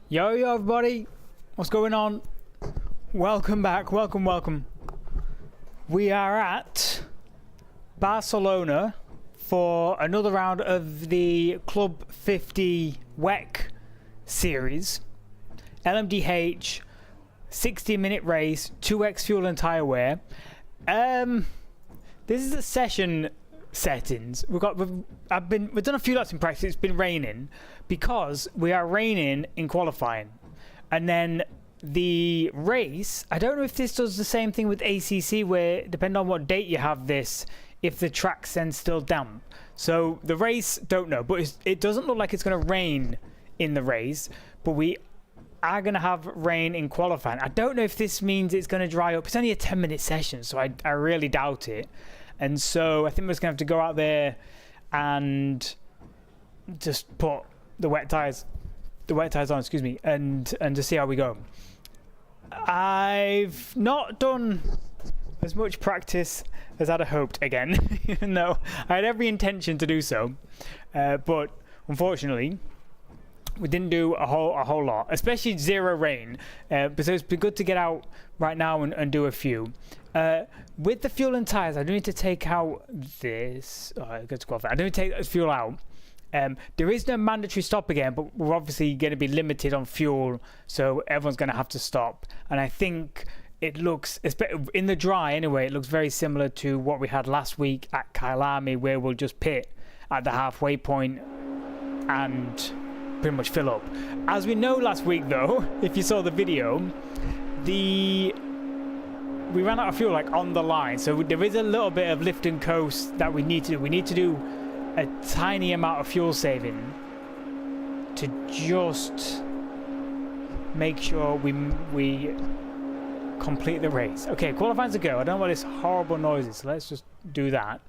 Yo everybody, what's going on? Welcome back, welcome. We are at Barcelona for another round of the Club50 WEC series. LMDh, 60-minute race, 2x fuel and tyre wear. This is the session settings. We've done a few laps in practice. It's been raining because we are raining in qualifying, and then the race, I don't know if this does the same thing with ACC, where depending on what date you have this, if the track's then still damp. So the race, don't know, but it doesn't look like it's going to rain in the race, but we are going to have rain in qualifying. I don't know if this means it's going to dry up. It's only a 10-minute session, so I really doubt it. And so I think we're just going to have to go out there and just put the wet tires on, excuse me, and just see how we go. I've not done as much practice as I'd have hoped again, even though I had every intention to do so. But unfortunately, we didn't do a whole lot, especially zero rain. So it's been good to get out right now and do a few. With the fuel and tires, I do need to take out this. Go to qualify. I do need to take this fuel out. There is no mandatory stop again, but we're obviously going to be limited on fuel, so everyone's going to have to stop. And I think it looks, in the dry anyway, it looks very similar to what we had last week at Catalunya, where we'll just pit at the halfway point and pretty much fill up. As we know last week though, if you saw the video, we ran out of fuel like on the line, so there is a little bit of lift and coast that we need to do. We need to do a tiny amount of fuel saving to just make sure we complete the race. Okay, qualifying's a go. I don't know what this horrible noise is, so let's just do that.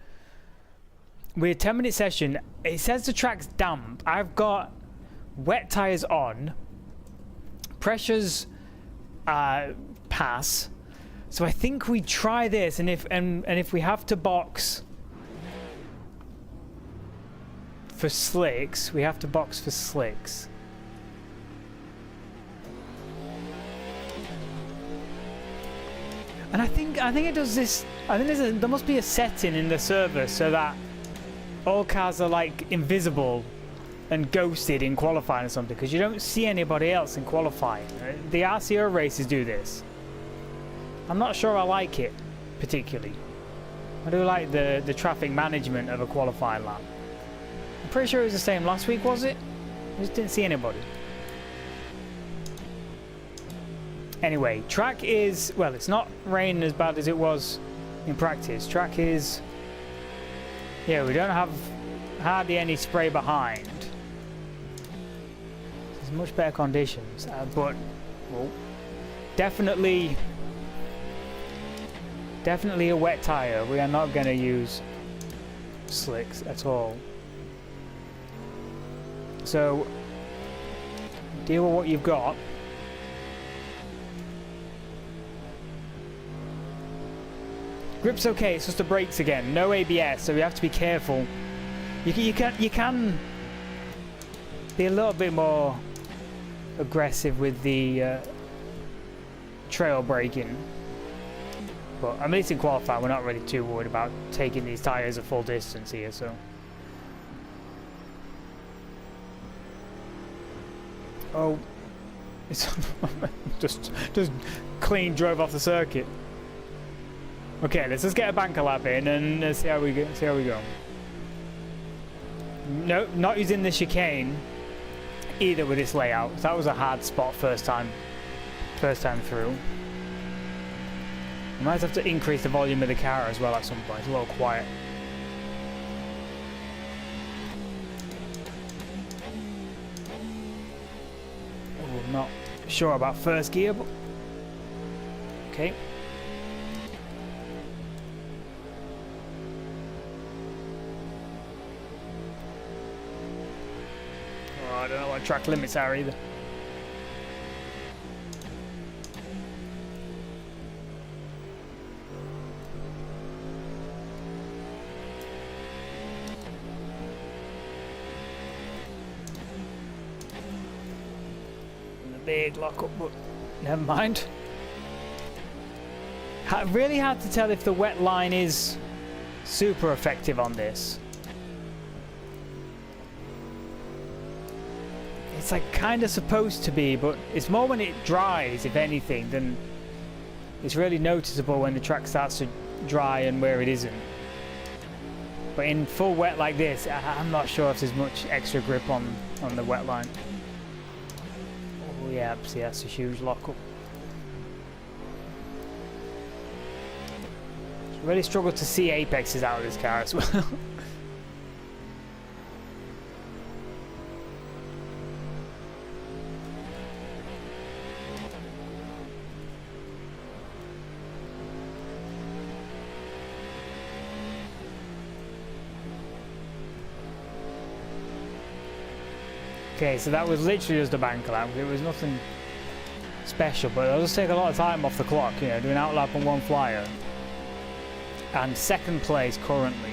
We're a 10-minute session. It says the track's damp. I've got wet tires on, pressures pass, so I think we try this, and if we have to box for slicks, we have to box for slicks. And I think it does this. I think there must be a setting in the server so that all cars are like invisible and ghosted in qualifying or something, because you don't see anybody else in qualifying. The RCO races do this. I'm not sure I like it particularly. I do like the traffic management of a qualifying lap. I'm pretty sure it was the same last week, was it? I just didn't see anybody. Anyway, track is, well, it's not raining as bad as it was in practice. Track is, yeah, we don't have hardly any spray behind. There's much better conditions, but well, definitely a wet tire. We are not going to use slicks at all. So deal with what you've got. Grip's okay, it's just the brakes again. No ABS, so we have to be careful. You can be a little bit more aggressive with the trail braking. But at least in qualifying, we're not really too worried about taking these tires a full distance here, so. Oh, it's just clean drove off the circuit. Okay, let's just get a banker lap in and see how we go. No, not using the chicane either with this layout. That was a hard spot first time through. We might have to increase the volume of the car as well at some point. It's a little quiet. Oh, I'm not sure about first gear, but okay. Oh, I don't know what track limits are either. big lockup, but never mind. Really hard to tell if the wet line is super effective on this. It's like kind of supposed to be, but it's more when it dries, if anything, than it's really noticeable when the track starts to dry and where it isn't. But in full wet like this, I'm not sure if there's much extra grip on the wet line. Oh yeah, see, that's a huge lockup. Really struggle to see apexes out of this car as well. Okay, so that was literally just a bank lap. It was nothing special, but it'll just take a lot of time off the clock, you know, doing out lap on one flyer. And second place currently.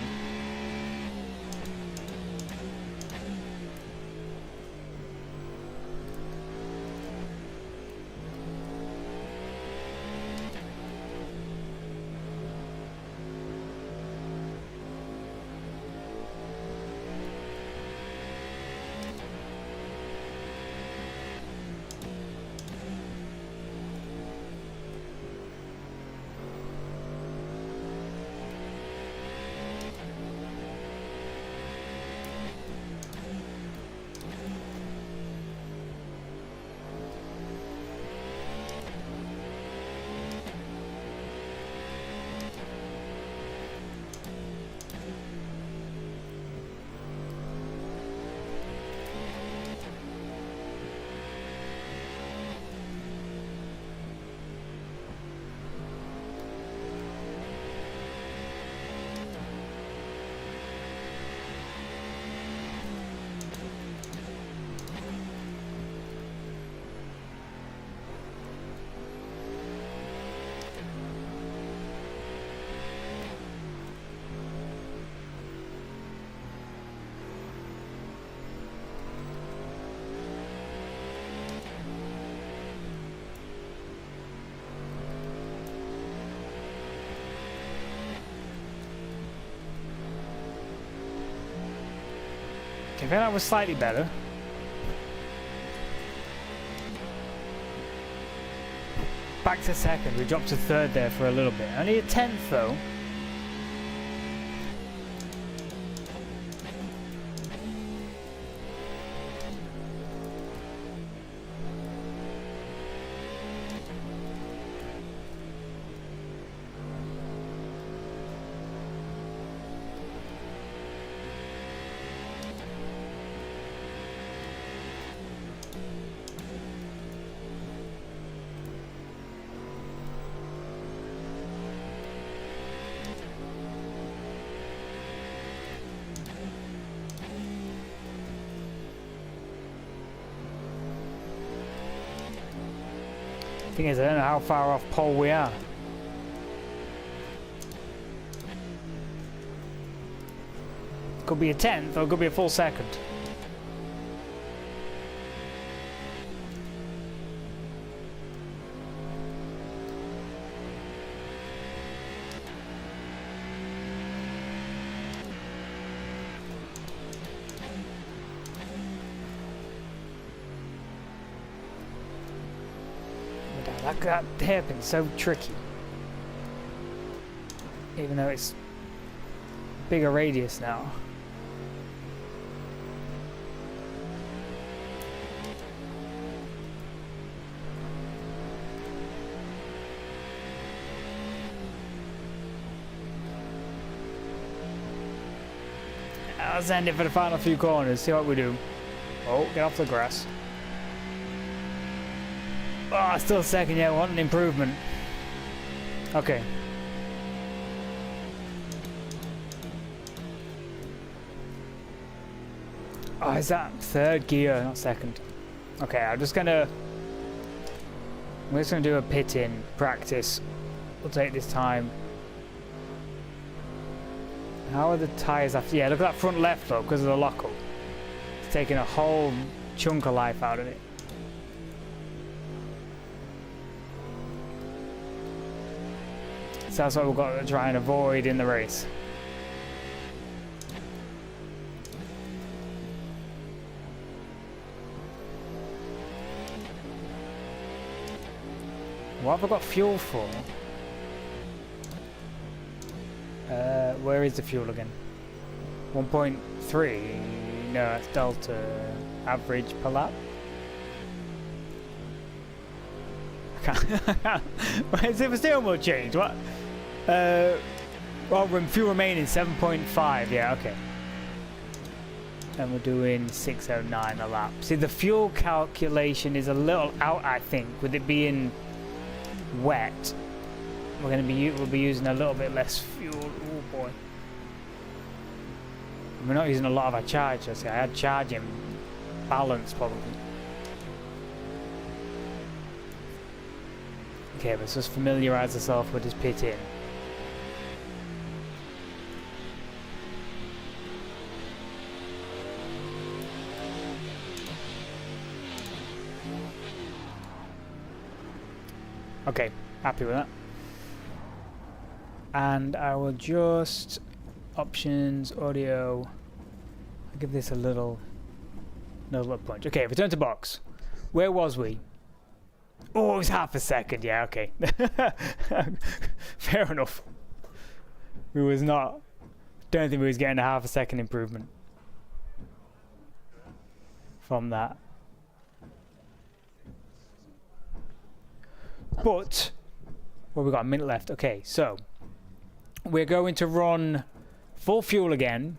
I think that was slightly better. Back to second, we dropped to third there for a little bit. Only a 10th though. Thing is, I don't know how far off pole we are. Could be a 10th or it could be a full second. That hairpin's so tricky. Even though it's bigger radius now. Let's end it for the final few corners, see what we do. Oh, get off the grass. Oh, still second, yeah, want an improvement. Okay. Oh, is that third gear, not second? Okay, I'm just gonna do a pit in practice. We'll take this time. How are the tyres after? Yeah, look at that front left though, because of the lockup. It's taking a whole chunk of life out of it. So that's what we've got to try and avoid in the race. What have I got fuel for? Where is the fuel again? 1.3? No, it's delta average per lap. Is it steering wheel change? What? Well, fuel remaining 7.5. Yeah, okay. And we're doing 609 a lap. See, the fuel calculation is a little out, I think, with it being wet. We'll be using a little bit less fuel. Oh boy. We're not using a lot of our charge. I had charging balance probably. Okay, let's just familiarise ourselves with this pit in. Okay, happy with that. And I will just options, audio. I'll give this a little punch. Okay, return to box. Where was we? Oh, it was half a second. Yeah, okay. Fair enough. We was not. Don't think we was getting a half a second improvement from that. But well, we've got a minute left. Okay, so we're going to run full fuel again.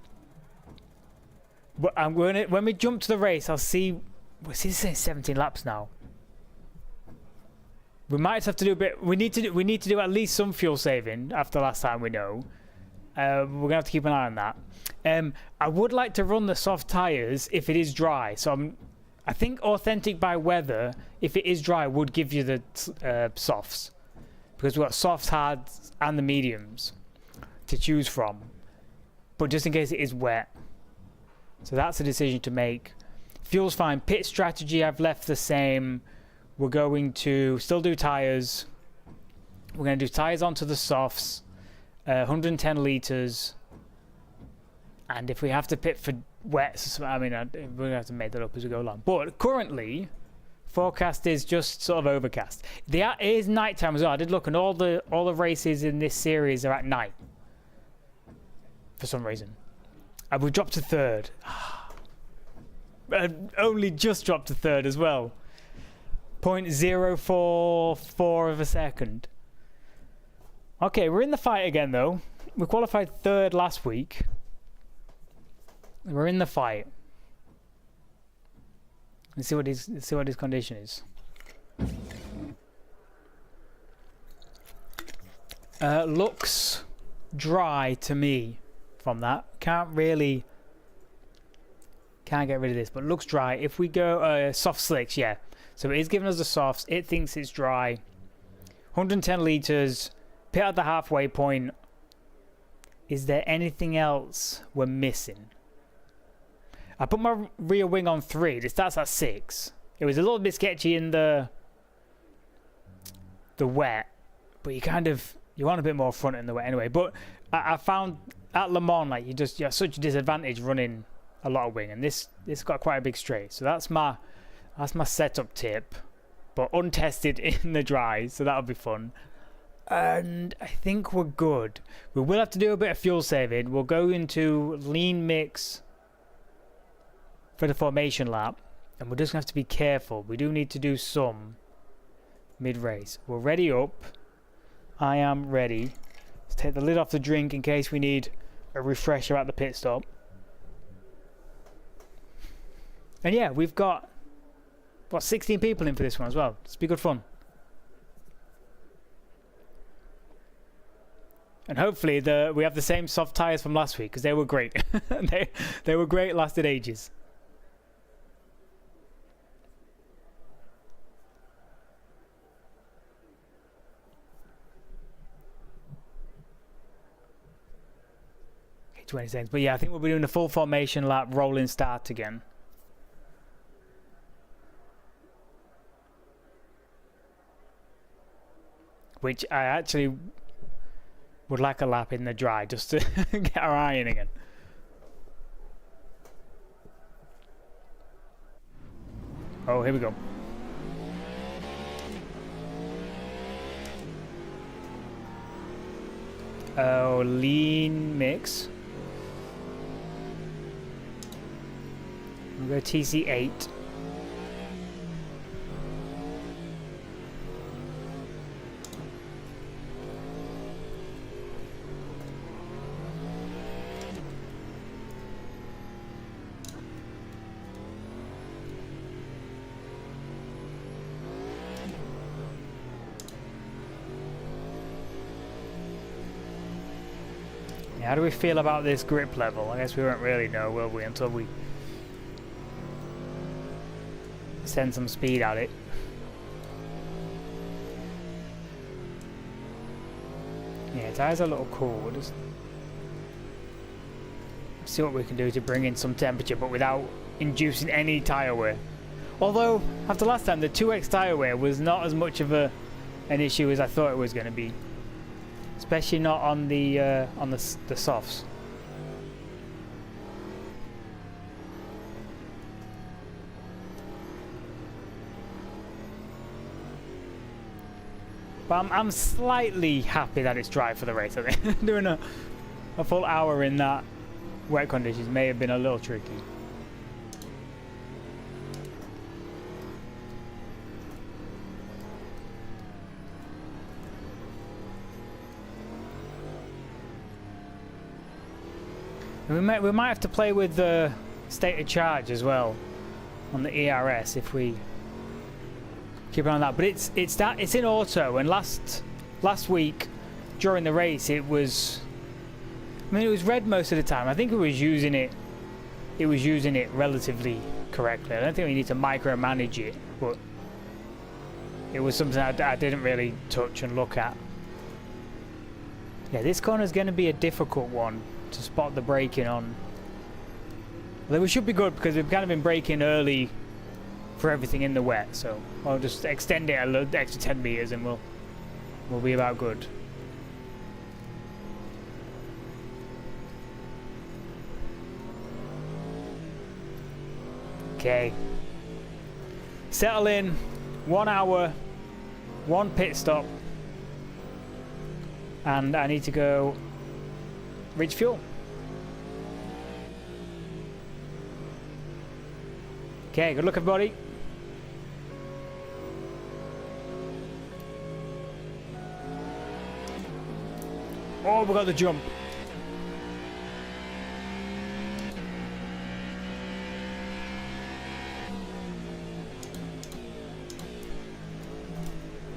But I'm going to, when we jump to the race, I'll see. We're saying 17 laps now. We might have to do a bit. We need to do at least some fuel saving after last time. We know. We're gonna have to keep an eye on that. I would like to run the soft tires if it is dry. So I think authentic by weather, if it is dry, would give you the softs, because we've got softs, hards, and the mediums to choose from. But just in case it is wet, so that's a decision to make. Fuel's fine. Pit strategy I've left the same. We're going to still do tires. We're going to do tires onto the softs, 110 litres. And if we have to pit for wets, I mean, we're going to have to make that up as we go along. But currently, forecast is just sort of overcast. It is nighttime as well. I did look, and all the races in this series are at night for some reason. And we've dropped to third. Only just dropped to third as well. 0.044 of a second. Okay, we're in the fight again though. We qualified third last week. We're in the fight. Let's see what his condition is. Looks dry to me from that. Can't get rid of this, but looks dry. If we go soft slicks, yeah. So it is giving us the softs. It thinks it's dry. 110 litres. Pit at the halfway point. Is there anything else we're missing? I put my rear wing on 3. It starts at 6. It was a little bit sketchy in the wet, but you want a bit more front in the wet anyway. But I found at Le Mans, like you have such a disadvantage running a lot of wing, and this got quite a big straight. So that's my setup tip, but untested in the dry, so that'll be fun. And I think we're good. We will have to do a bit of fuel saving. We'll go into lean mix for the formation lap, and we're just going to have to be careful. We do need to do some mid-race. We're ready up. I am ready. Let's take the lid off the drink in case we need a refresher at the pit stop. And yeah, we've got 16 people in for this one as well. It's be good fun. And hopefully we have the same soft tires from last week, because they were great. they were great, lasted ages. Okay, 20 seconds. But yeah, I think we'll be doing a full formation lap, rolling start again. Which I actually would like a lap in the dry just to get our eye in again. Oh, here we go. Oh, lean mix. We'll go TC8. How do we feel about this grip level? I guess we won't really know, will we, until we send some speed at it. Yeah, tires are a little cool. We'll just see what we can do to bring in some temperature, but without inducing any tire wear. Although, after last time, the 2X tire wear was not as much of an issue as I thought it was going to be. Especially not on the softs. But I'm slightly happy that it's dry for the race. I think doing a full hour in that wet conditions may have been a little tricky. We might have to play with the state of charge as well on the ERS if we keep an eye on that. But it's in auto, and last week during the race it was, I mean, it was red most of the time. I think it was using it relatively correctly. I don't think we need to micromanage it, but it was something I didn't really touch and look at. Yeah, this corner is going to be a difficult one to spot the braking on. Although we should be good because we've kind of been braking early for everything in the wet, so I'll just extend it a little extra 10 meters and we'll be about good. Okay. Settle in. 1 hour, 1 pit stop, and I need to go reach fuel. Okay, good luck everybody. Oh, we got the jump.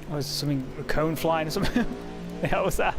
Oh, is something, a cone flying or something? What the hell was that?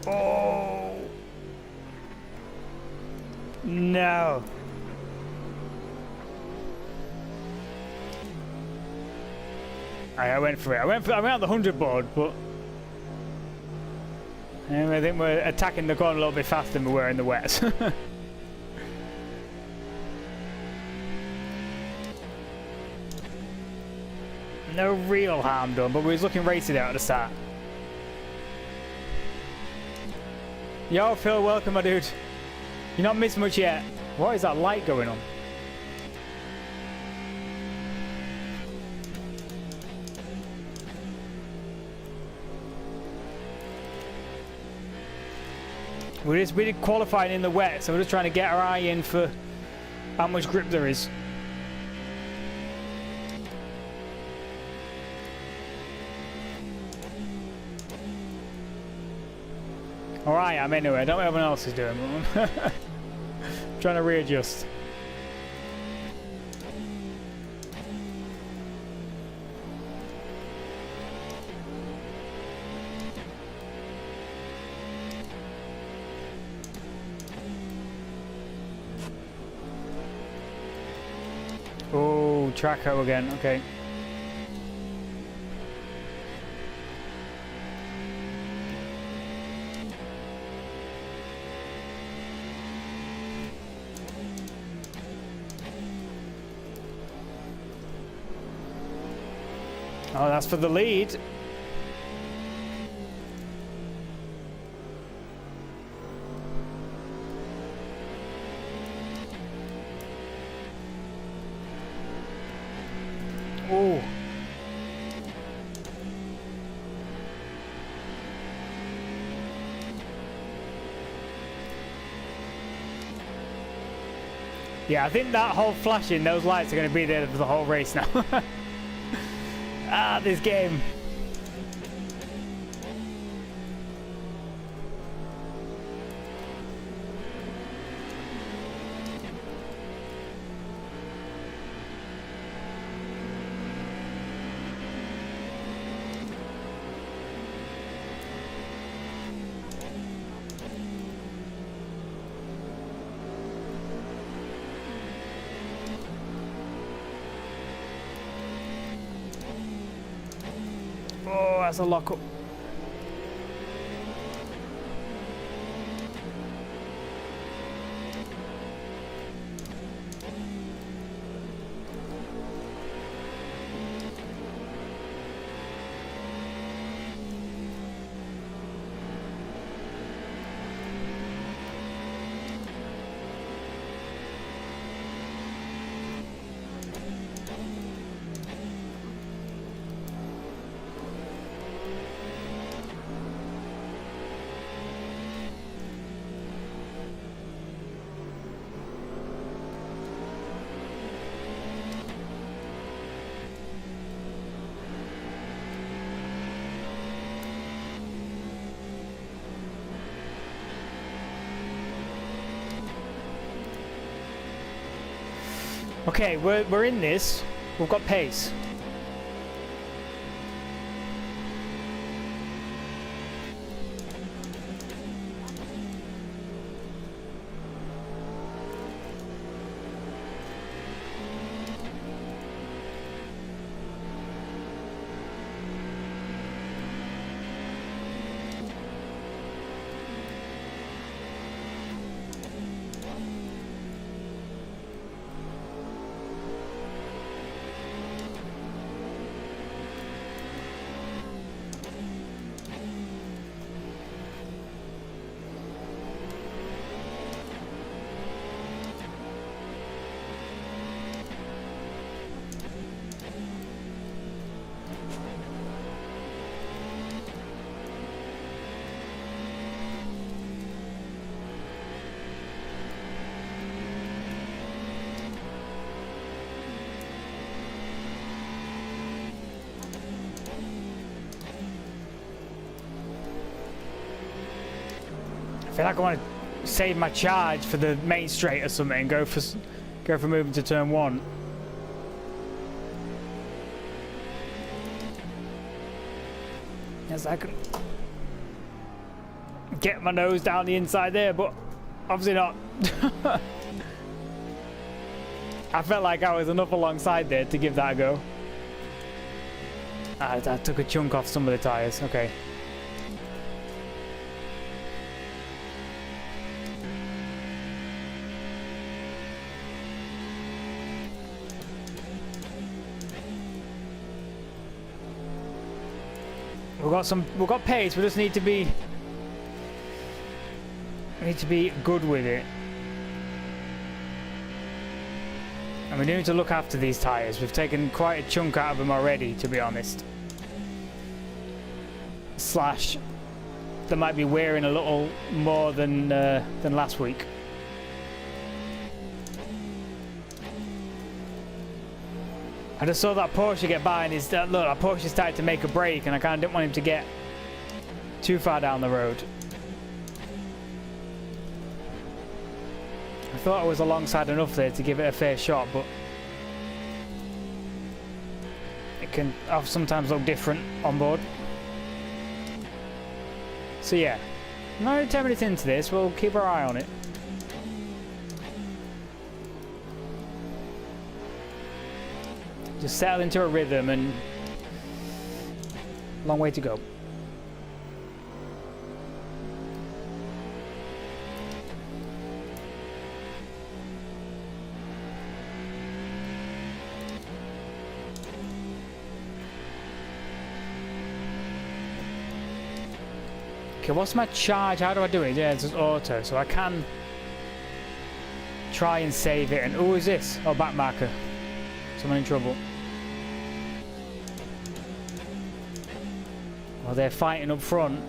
Oh no! I went for it. I went on the 100 board, but I think we're attacking the corner a little bit faster than we were in the wet. No real harm done, but we was looking racy there at the start. Yo, Phil, welcome, my dude. You're not missed much yet. What is that light going on? We did qualifying in the wet, so we're just trying to get our eye in for how much grip there is. Or I am anyway. I don't know what everyone else is doing. Trying to readjust. Oh, track out again. Okay. Oh, that's for the lead. Oh. Yeah, I think that whole flashing, those lights are going to be there for the whole race now. Ah, this game. Oh, that's a lockup. Okay, we're in this. We've got pace. I feel like I want to save my charge for the main straight or something and go for moving to turn one. Yes, I can get my nose down the inside there, but obviously not. I felt like I was enough alongside there to give that a go. I took a chunk off some of the tyres. Okay. We've got pace. We just need to be good with it, and we need to look after these tires. We've taken quite a chunk out of them already, to be honest. Slash, they might be wearing a little more than last week. I just saw that Porsche get by, and look, that Porsche started to make a break, and I kind of didn't want him to get too far down the road. thought I was alongside enough there to give it a fair shot, but it can sometimes look different on board. So yeah, now 10 minutes into this, we'll keep our eye on it. Just settle into a rhythm, and long way to go. Okay, what's my charge? How do I do it? Yeah, it's just auto, so I can try and save it. And who is this? Oh, back marker. Someone in trouble. Well, they're fighting up front.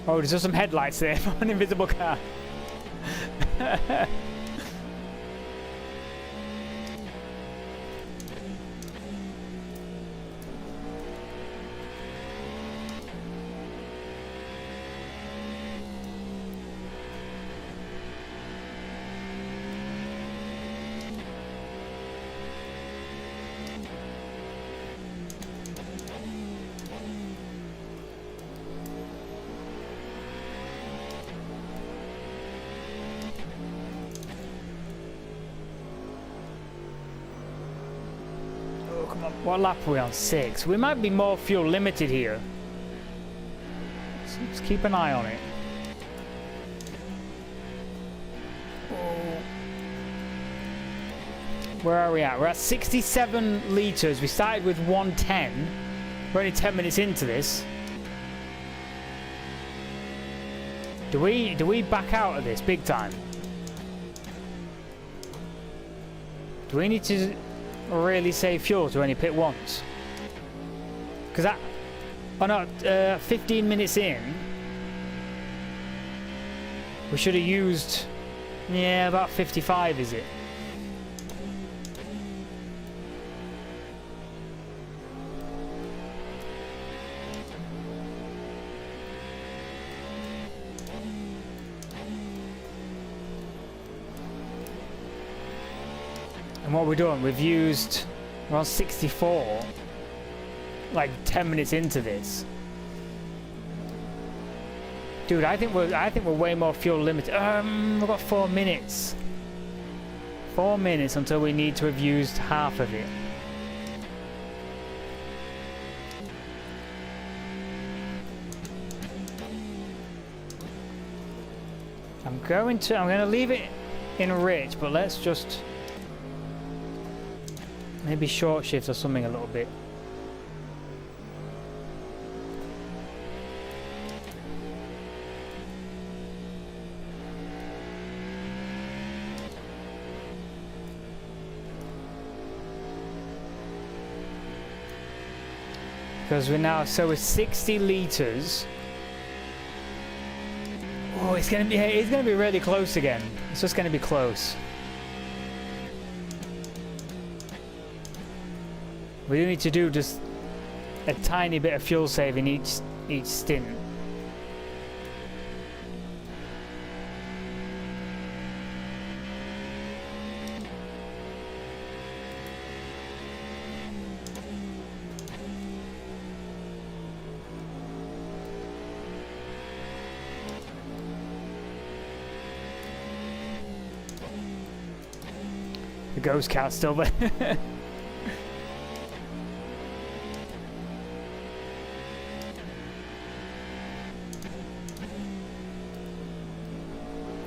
Oh, there's just some headlights there for an invisible car. What lap are we on? 6. We might be more fuel limited here. So let's keep an eye on it. Where are we at? We're at 67 litres. We started with 110. We're only 10 minutes into this. Do we back out of this big time? Do we need to really save fuel to only pit once? Because that, oh no, 15 minutes in, we should have used, yeah, about 55, is it? And what we're doing, we've used around 64, like 10 minutes into this. Dude, I think we're way more fuel limited. We've got 4 minutes. 4 minutes until we need to have used half of it. I'm going to leave it in rich, but let's just maybe short shift or something a little bit. Because we're 60 litres. Oh, it's gonna be really close again. It's just gonna be close. We do need to do just a tiny bit of fuel saving each stint. The ghost cat's still there.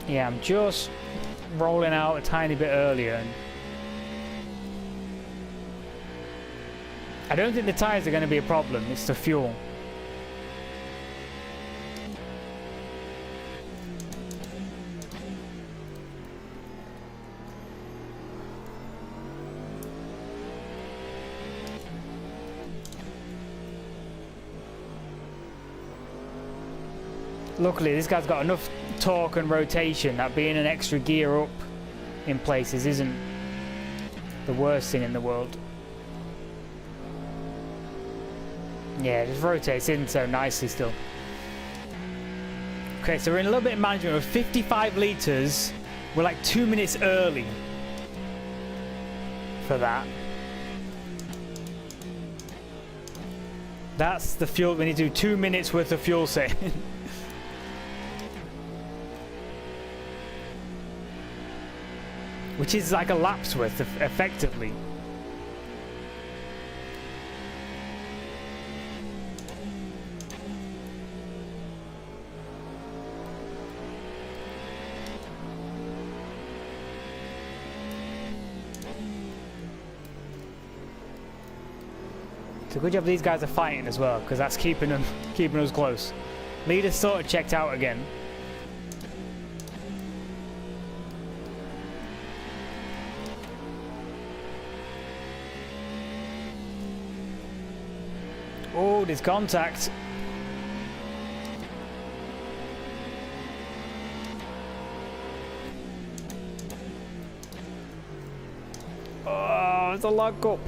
Yeah, I'm just rolling out a tiny bit earlier. And I don't think the tyres are going to be a problem, it's the fuel. Luckily, this guy's got enough torque and rotation that being an extra gear up in places isn't the worst thing in the world. Yeah, it just rotates in so nicely still. Okay, so we're in a little bit of management with 55 litres. We're like 2 minutes early for that. That's the fuel. We need to do 2 minutes worth of fuel saving. Which is like a lap's worth, effectively. So good job these guys are fighting as well, because that's keeping us close. Leader's sort of checked out again. Oh, there's contact. Oh, it's a lock up.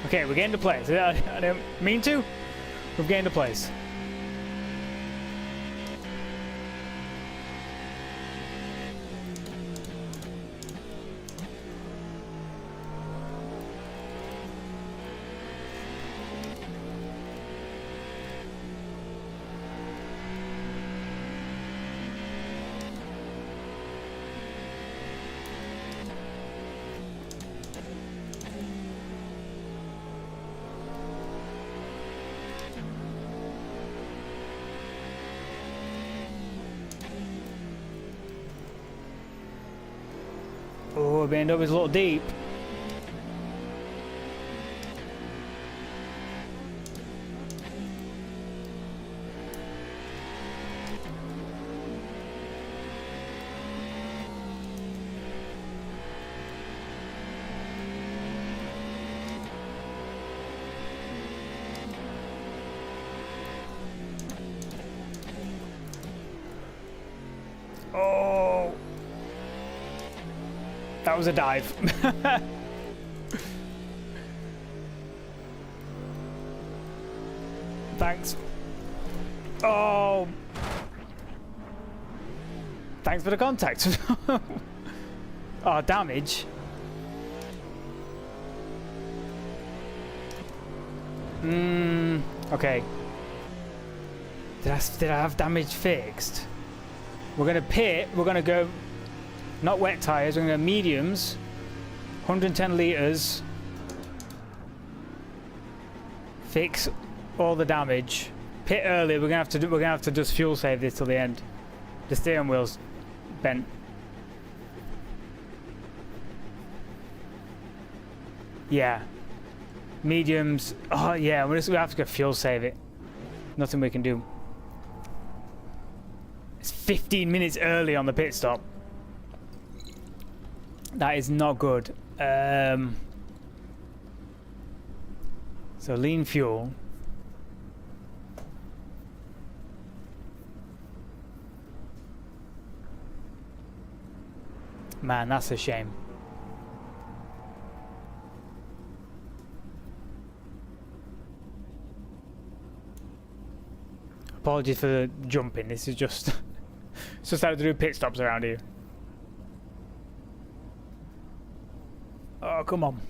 Okay, we're getting to place. I don't mean to. We're getting to place. Oh, the end up is a little deep. Oh. That was a dive. Thanks. Oh. Thanks for the contact. Oh, damage. Okay. Did I have damage fixed? We're gonna pit. We're gonna go. Not wet tires, we're going to go mediums, 110 litres, fix all the damage, pit early. We're going to have to just fuel save this till the end. The steering wheel's bent. Yeah, mediums. Oh yeah, we have to go fuel save it. Nothing we can do. It's 15 minutes early on the pit stop. That is not good. So lean fuel. Man, that's a shame. Apologies for the jumping. This is just it's just how to do pit stops around here. Oh, come on.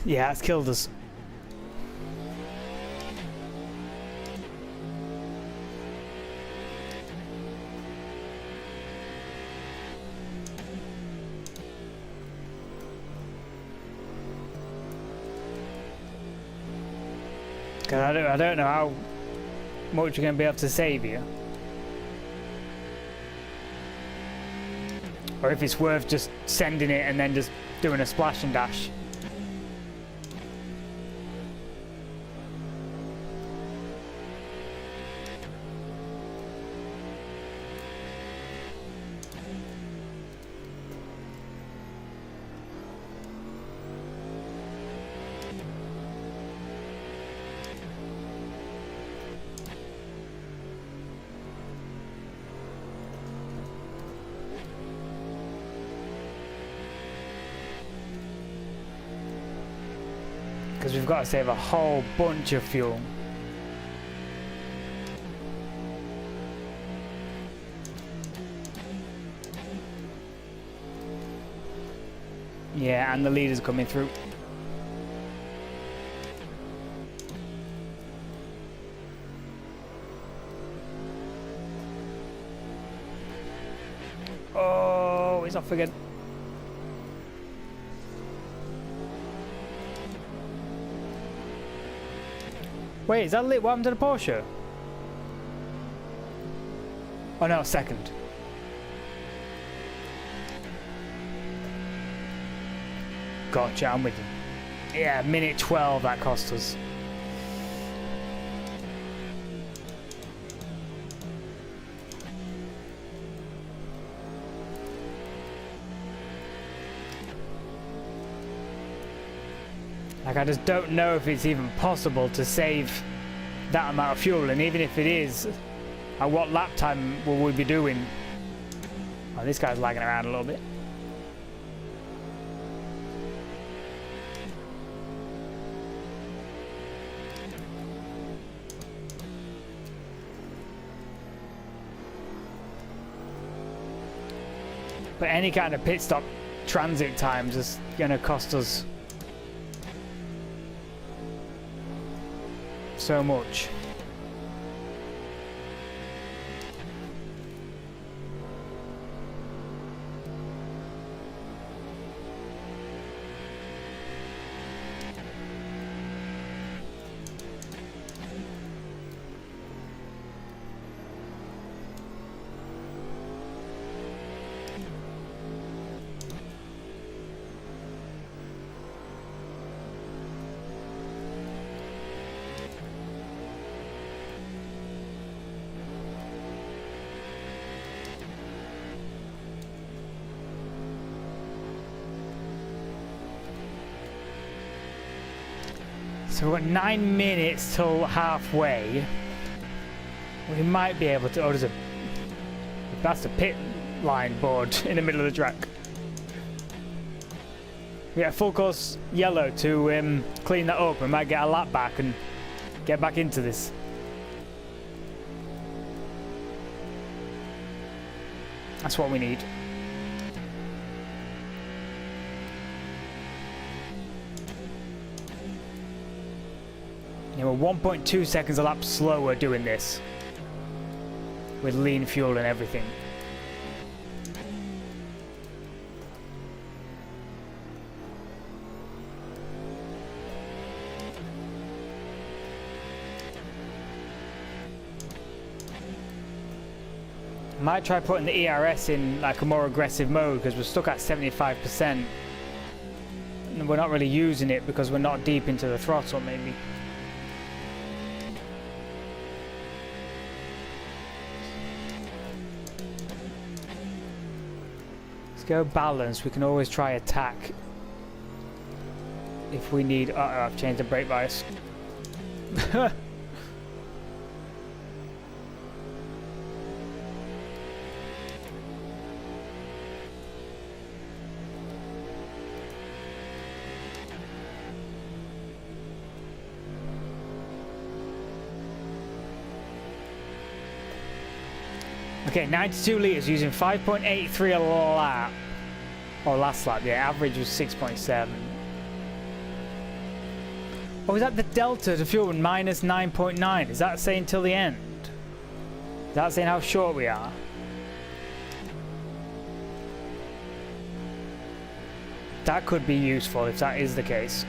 Yeah, it's killed us. Because I don't know how much you're going to be able to save here. Or if it's worth just sending it and then just doing a splash and dash. Because we've got to save a whole bunch of fuel. Yeah, and the leader's coming through. Oh, he's off again. Wait, is that lit? What happened to the Porsche? Oh no, second. Gotcha, I'm with you. Yeah, minute 12 that cost us. Like, I just don't know if it's even possible to save that amount of fuel, and even if it is, at what lap time will we be doing? Oh, this guy's lagging around a little bit. But any kind of pit stop transit times is going to cost us so much. So we've got 9 minutes till halfway. We might be able to. Oh, there's a. That's a pit line board in the middle of the track. We get full course yellow to clean that up. We might get a lap back and get back into this. That's what we need. Yeah, we're 1.2 seconds a lap slower doing this with lean fuel and everything. Might try putting the ERS in like a more aggressive mode because we're stuck at 75%. And we're not really using it because we're not deep into the throttle maybe. Go balance. We can always try attack if we need. I've changed the brake bias. Okay, 92 litres using 5.83 a lap. Or last lap, yeah, average was 6.7. Oh, is that the delta to fuel minus 9.9? Is that saying till the end? Is that saying how short we are? That could be useful if that is the case.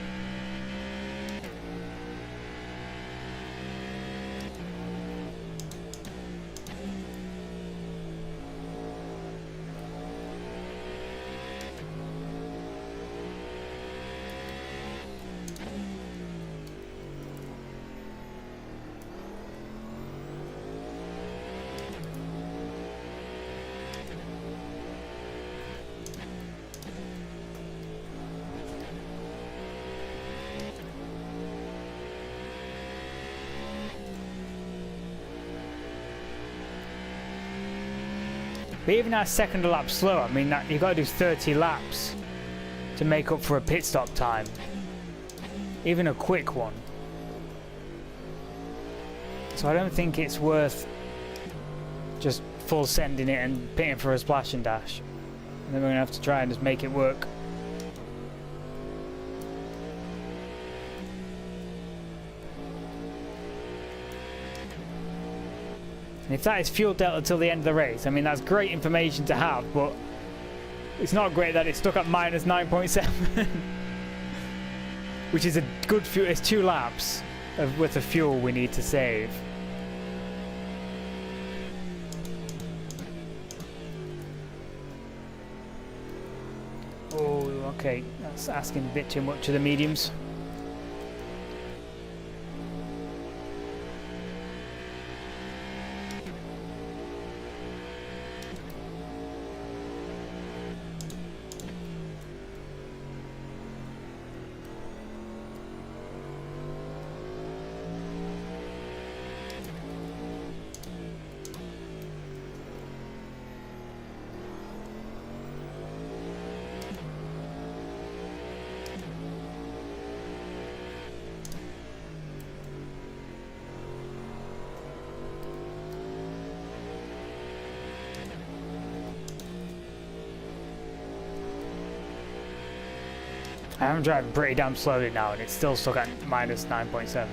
But even our second lap slow, I mean, that you've got to do 30 laps to make up for a pit stop time. Even a quick one. So I don't think it's worth just full sending it and pitting for a splash and dash. And then we're going to have to try and just make it work. And if that is fuel delta till the end of the race, I mean, that's great information to have, but it's not great that it's stuck at minus 9.7. Which is a good fuel. It's 2 laps worth of fuel we need to save. Oh, okay. That's asking a bit too much of the mediums. I'm driving pretty damn slowly now and it's still stuck at minus 9.7.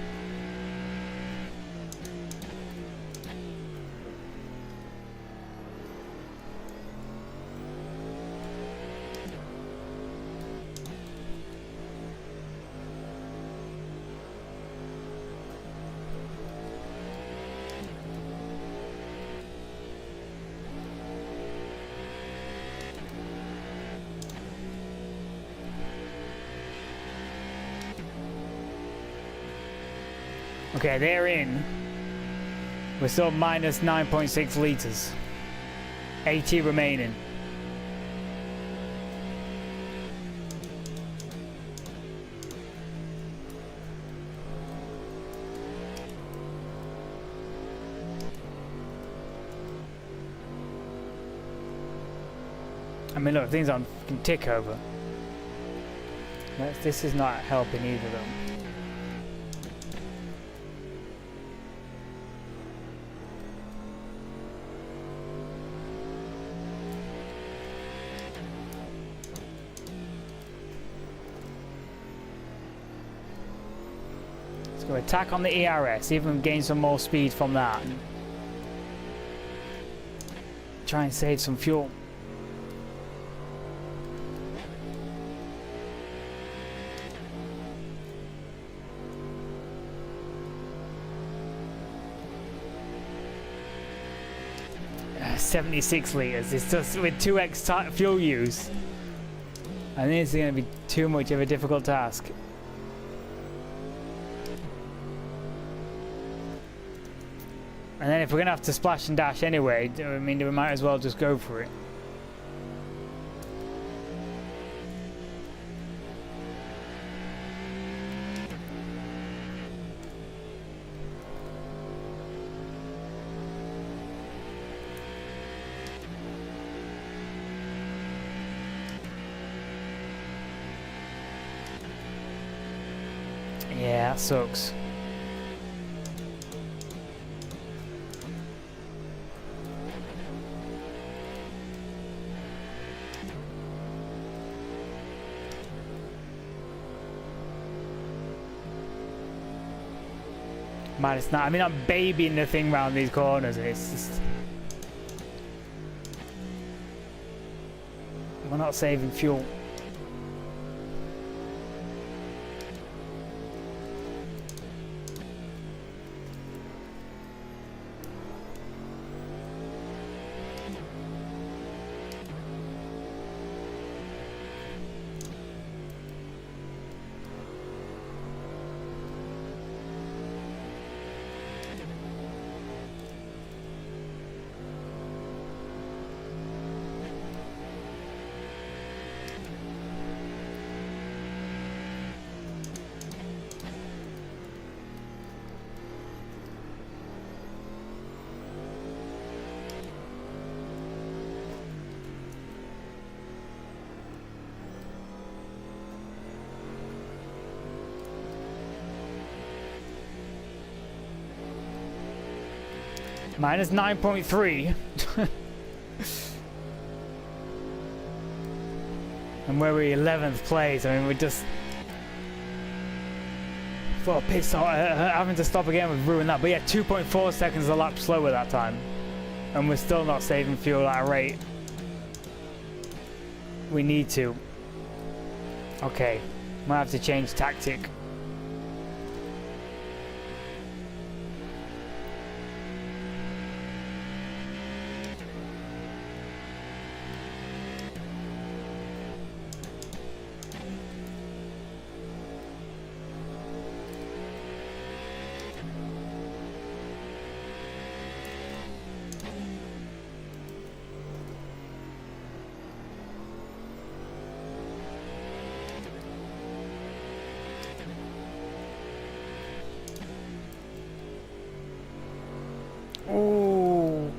Okay, they're in. We're still minus 9.6 litres. 80 remaining. I mean, look, things on can tick over. This is not helping either, though. So attack on the ERS, see if we can gain some more speed from that. Try and save some fuel. Uh, 76 litres, it's just with 2x fuel use. I think it's going to be too much of a difficult task. And then if we're going to have to splash and dash anyway, I mean, we might as well just go for it. Yeah, that sucks. Man, it's not. I mean, I'm babying the thing around these corners, and it's just. We're not saving fuel. Minus 9.3. And where we're 11th place, I mean, we're just... Well, pit stop, having to stop again would ruin that. But yeah, 2.4 seconds a lap slower that time. And we're still not saving fuel at a rate we need to. Okay, might have to change tactic.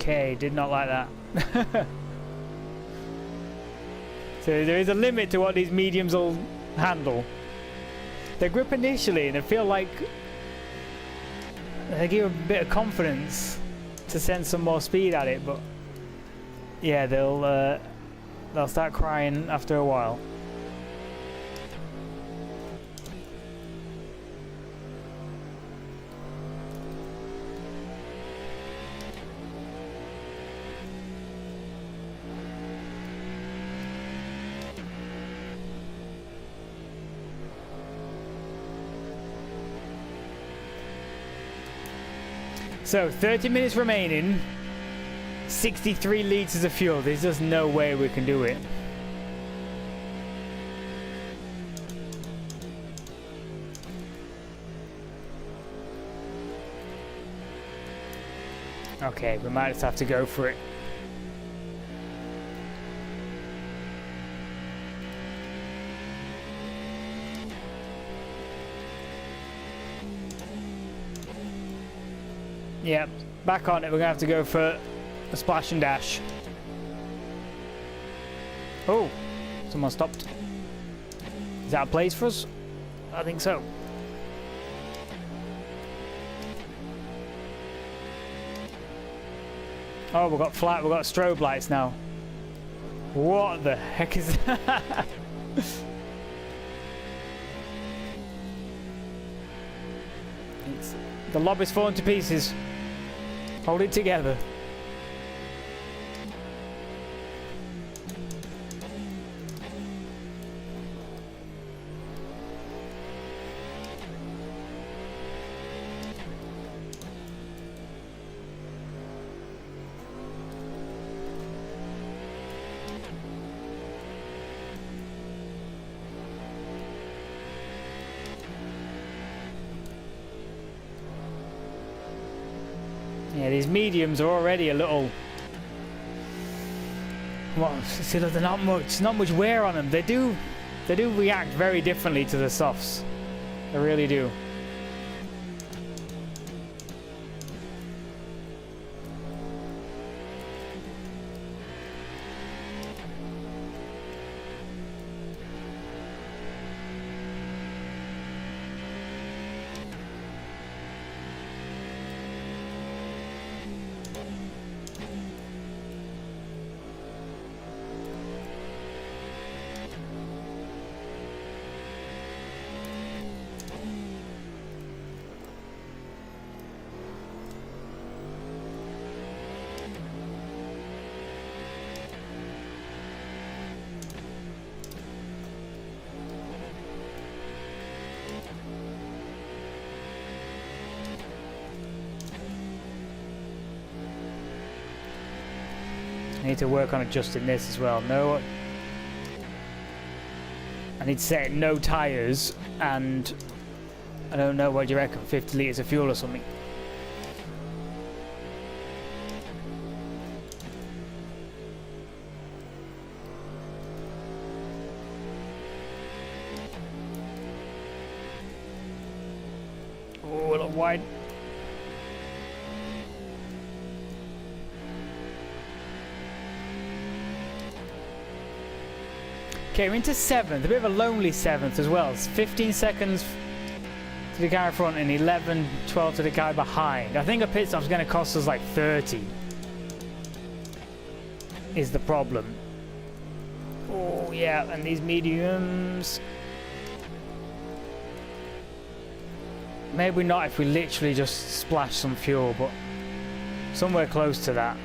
Okay, did not like that. So there is a limit to what these mediums will handle. They grip initially and they feel like they give a bit of confidence to send some more speed at it, but yeah, they'll start crying after a while. So 30 minutes remaining, 63 litres of fuel. There's just no way we can do it. Okay, we might just have to go for it. Yep, back on it. We're gonna have to go for a splash and dash. Oh, someone stopped. Is that a place for us? I think so. Oh, we've got strobe lights now. What the heck is that? The lobby's falling to pieces. Hold it together. Yeah, these mediums are already a little... Well, see, there's not much wear on them. They do react very differently to the softs. They really do. I need to work on adjusting this as well. No, I need to set no tyres, and I don't know, what do you reckon, 50 litres of fuel or something? Oh, a little wide. Okay, we're into 7th, a bit of a lonely 7th as well. It's 15 seconds to the guy in front and 11, 12 to the guy behind. I think a pit stop's going to cost us like 30. Is the problem. Oh yeah, and these mediums. Maybe not if we literally just splash some fuel, but somewhere close to that.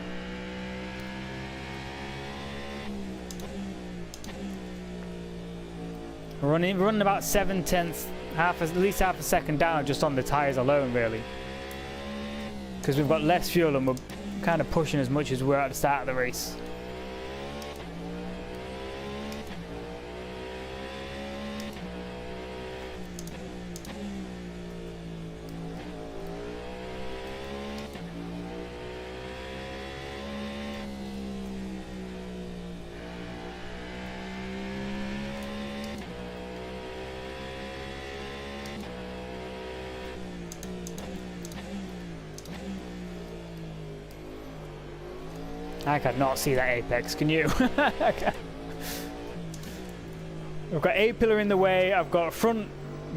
We're running about 7/10, at least half a second down just on the tyres alone, really. Because we've got less fuel and we're kind of pushing as much as we were at the start of the race. I could not see that apex, can you? Okay. I've got A-pillar in the way, I've got front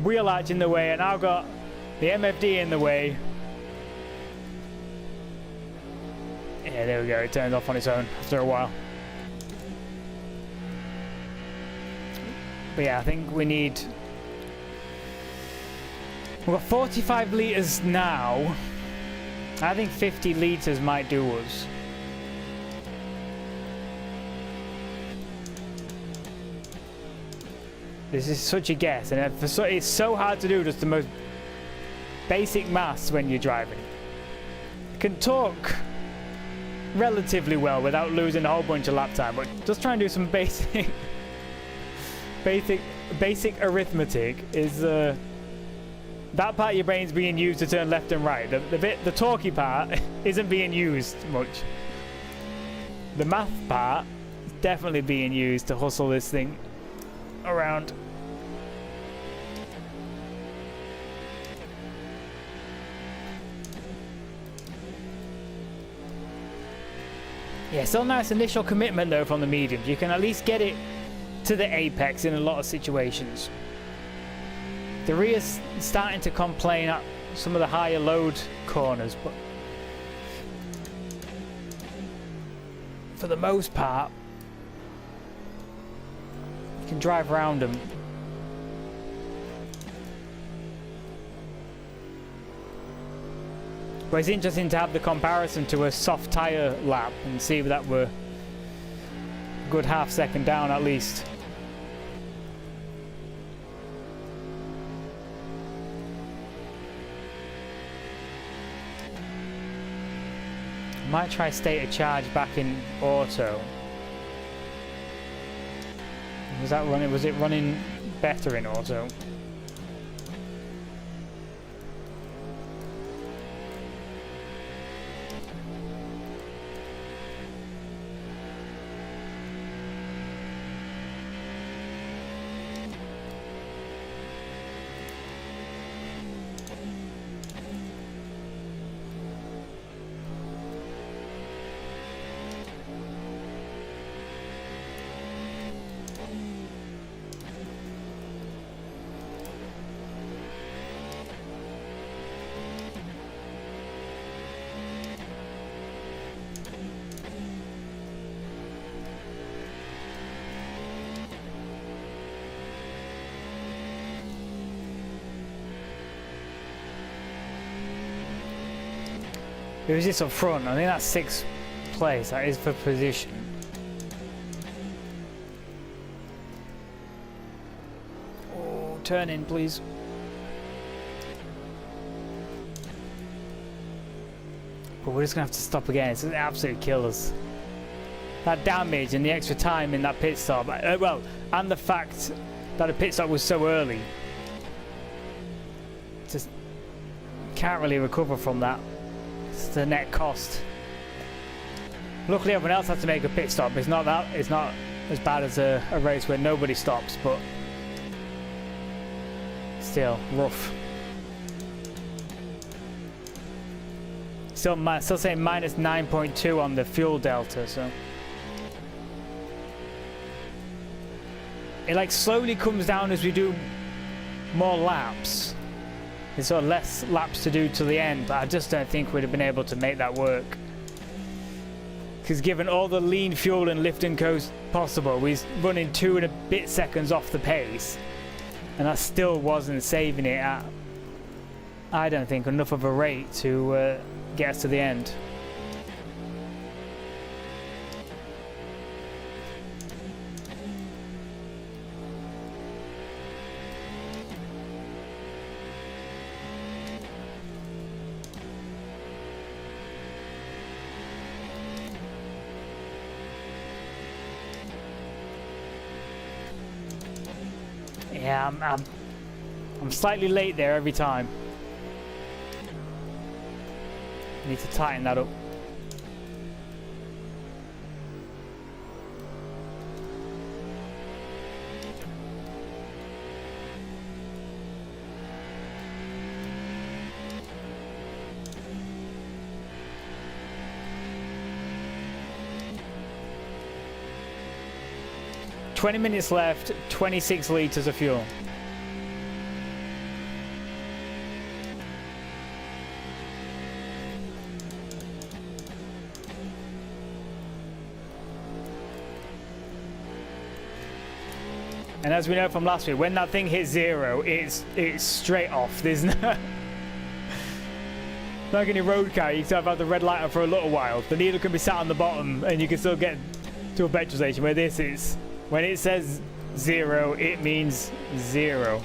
wheel arch in the way, and I've got the MFD in the way. Yeah, there we go, it turns off on its own after a while. But yeah, I think we need... We've got 45 litres now. I think 50 litres might do us. This is such a guess, and it's so hard to do just the most basic maths when you're driving. You can talk relatively well without losing a whole bunch of lap time, but just try and do some basic arithmetic is that part of your brain's being used to turn left and right. The talky part isn't being used much. The math part is definitely being used to hustle this thing around. Yeah, still nice initial commitment though from the mediums. You can at least get it to the apex in a lot of situations. The rear's starting to complain at some of the higher load corners, but for the most part you can drive around them. But it's interesting to have the comparison to a soft tyre lap and see if that were a good half second down at least. I might try state of charge back in auto. Was that running? Was it running better in auto? It was just up front. I think that's 6th place. That is for position. Oh, turn in, please. But we're just gonna have to stop again. It's gonna absolutely kill us. That damage and the extra time in that pit stop. Well, and the fact that a pit stop was so early. Just can't really recover from that. It's the net cost. Luckily everyone else had to make a pit stop. It's not as bad as a race where nobody stops, but still rough. Still saying minus 9.2 on the fuel delta, so it like slowly comes down as we do more laps. There's sort of less laps to do to the end, but I just don't think we'd have been able to make that work. Because given all the lean fuel and lift and coast possible, we're running 2 and a bit seconds off the pace, and that still wasn't saving it at, I don't think, enough of a rate to get us to the end. Yeah, I'm slightly late there every time. I need to tighten that up. "20 minutes left, 26 litres of fuel." And as we know from last week, when that thing hits 0, it's straight off. There's no like any road car, you can have the red light on for a little while. The needle can be sat on the bottom and you can still get to a petrol station, where this is, when it says 0, it means 0.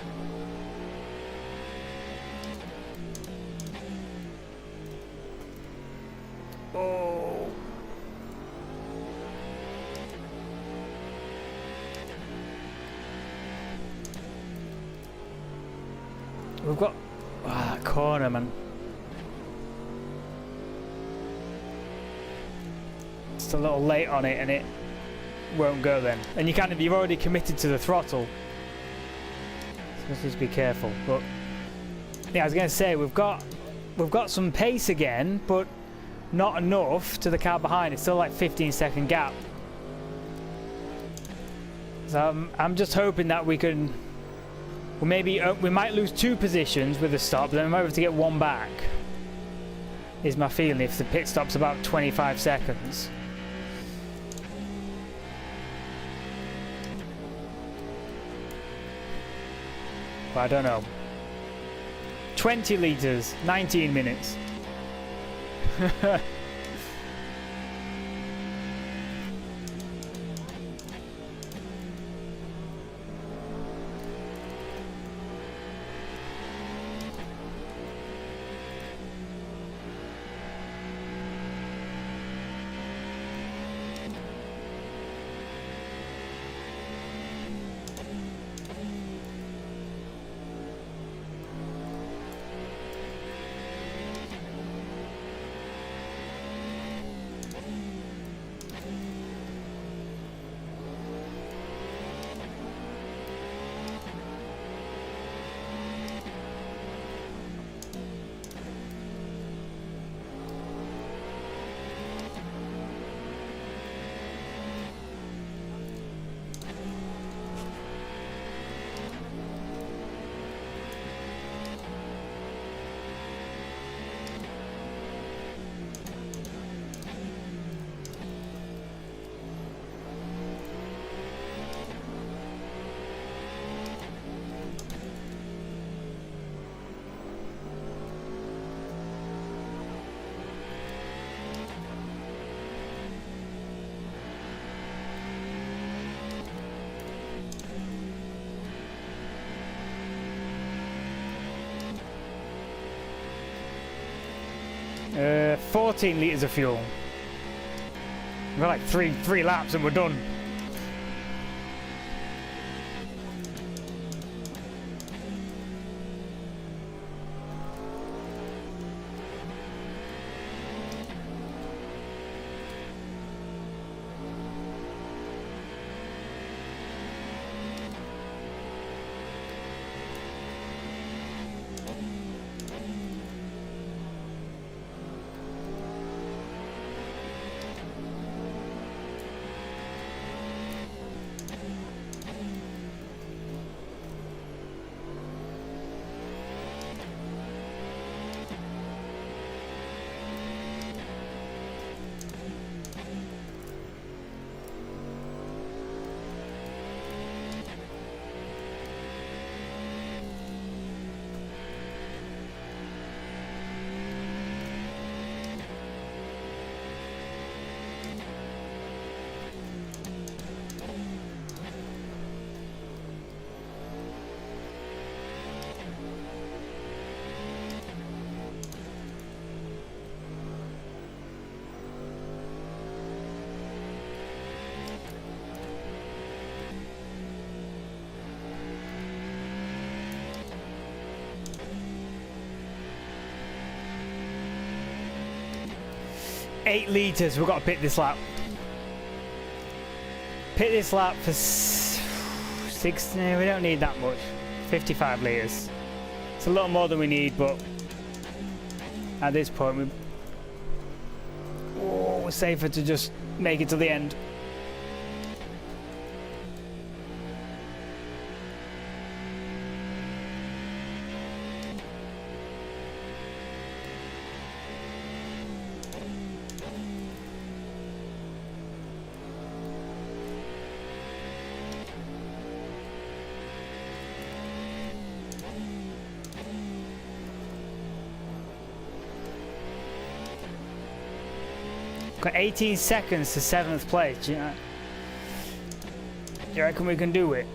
Oh. We've got that corner, man. Just a little late on it, and it won't go then. And you've already committed to the throttle, so just be careful. But yeah, I was going to say we've got some pace again, but not enough to the car behind. It's still like 15-second gap. So I'm just hoping that we can. Well, maybe we might lose 2 positions with the stop, then we might have to get 1 back. Is my feeling if the pit stop's about 25 seconds. But I don't know. 20 litres, 19 minutes. Uh, 14 litres of fuel. We've got like three laps and we're done. 8 litres we've got to pit this lap. Pit this lap for 6, we don't need that much. 55 litres. It's a little more than we need, but at this point we're safer to just make it to the end. Got 18 seconds to 7th place. Do you reckon we can do it?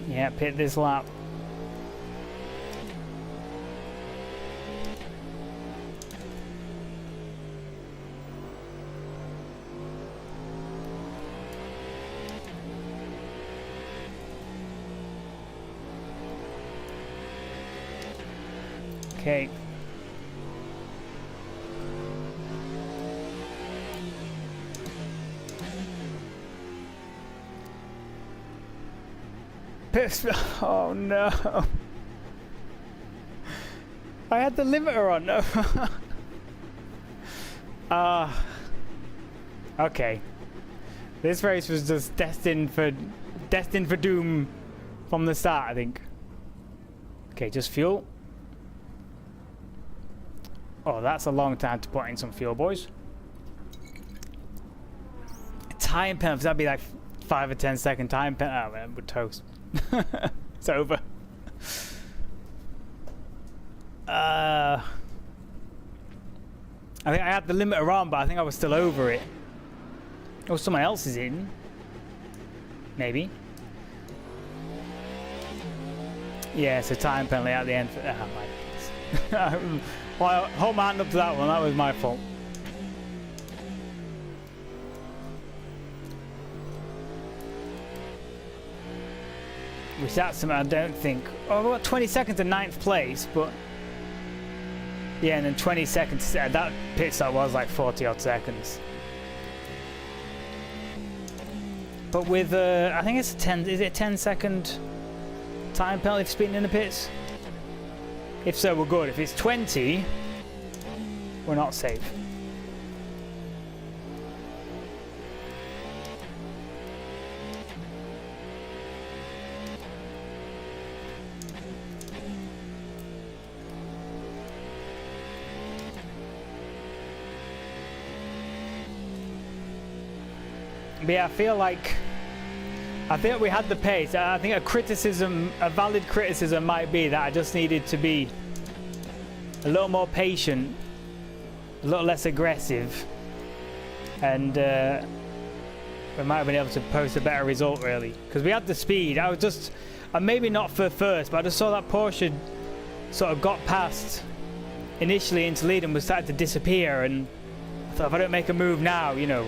Yeah, pit this lap. Okay. Oh no. I had the limiter on. No. Okay. This race was just destined for doom from the start, I think. Okay, just fuel. Oh, that's a long time to put in some fuel, boys. Time penalty, that'd be like 5 or 10 second time penalty. Oh man, we're toast. It's over. I think I had the limiter on, but I think I was still over it. Oh, someone else is in. Maybe. Yeah, it's a time penalty at the end. For, oh my goodness. Well, hold my hand up to that one. That was my fault. Which that's something I don't think. Oh, we got 20 seconds in 9th place, but yeah, and then 20 seconds. That pit stop was like 40 odd seconds. But with I think it's a 10. Is it a 10-second time penalty for speeding in the pits? If so, we're good. If it's 20, we're not safe. But yeah, I think we had the pace. I think a valid criticism might be that I just needed to be a little more patient, a little less aggressive, and we might have been able to post a better result, really. Because we had the speed. I was just, maybe not for first, but I just saw that Porsche sort of got past initially into lead and was starting to disappear, and I thought if I don't make a move now, you know,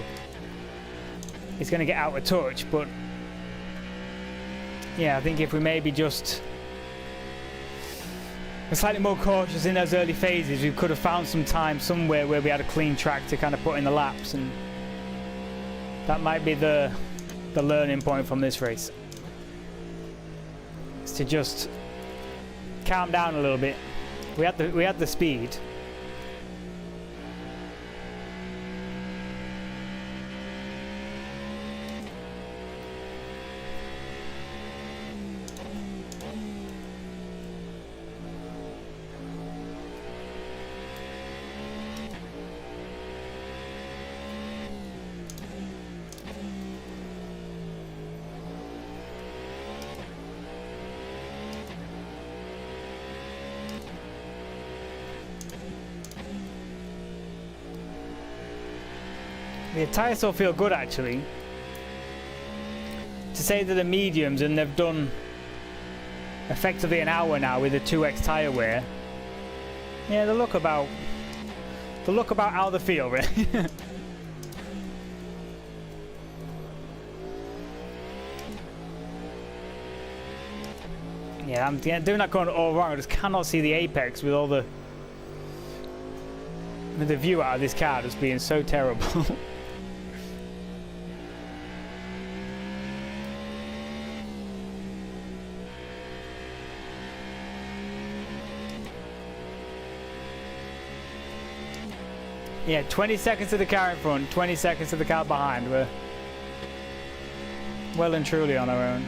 it's going to get out of touch. But yeah, I think if we maybe just were slightly more cautious in those early phases, we could have found some time somewhere where we had a clean track to kind of put in the laps, and that might be the learning point from this race. Is to just calm down a little bit. We had the speed. The tyres all feel good, actually. To say that the mediums, and they've done effectively an hour now with the 2X tyre wear. Yeah, they look about the look about how they feel, really. Yeah, I'm doing that going all wrong. I just cannot see the apex with all the view out of this car just being so terrible. Yeah, 20 seconds to the car in front, 20 seconds to the car behind. We're well and truly on our own.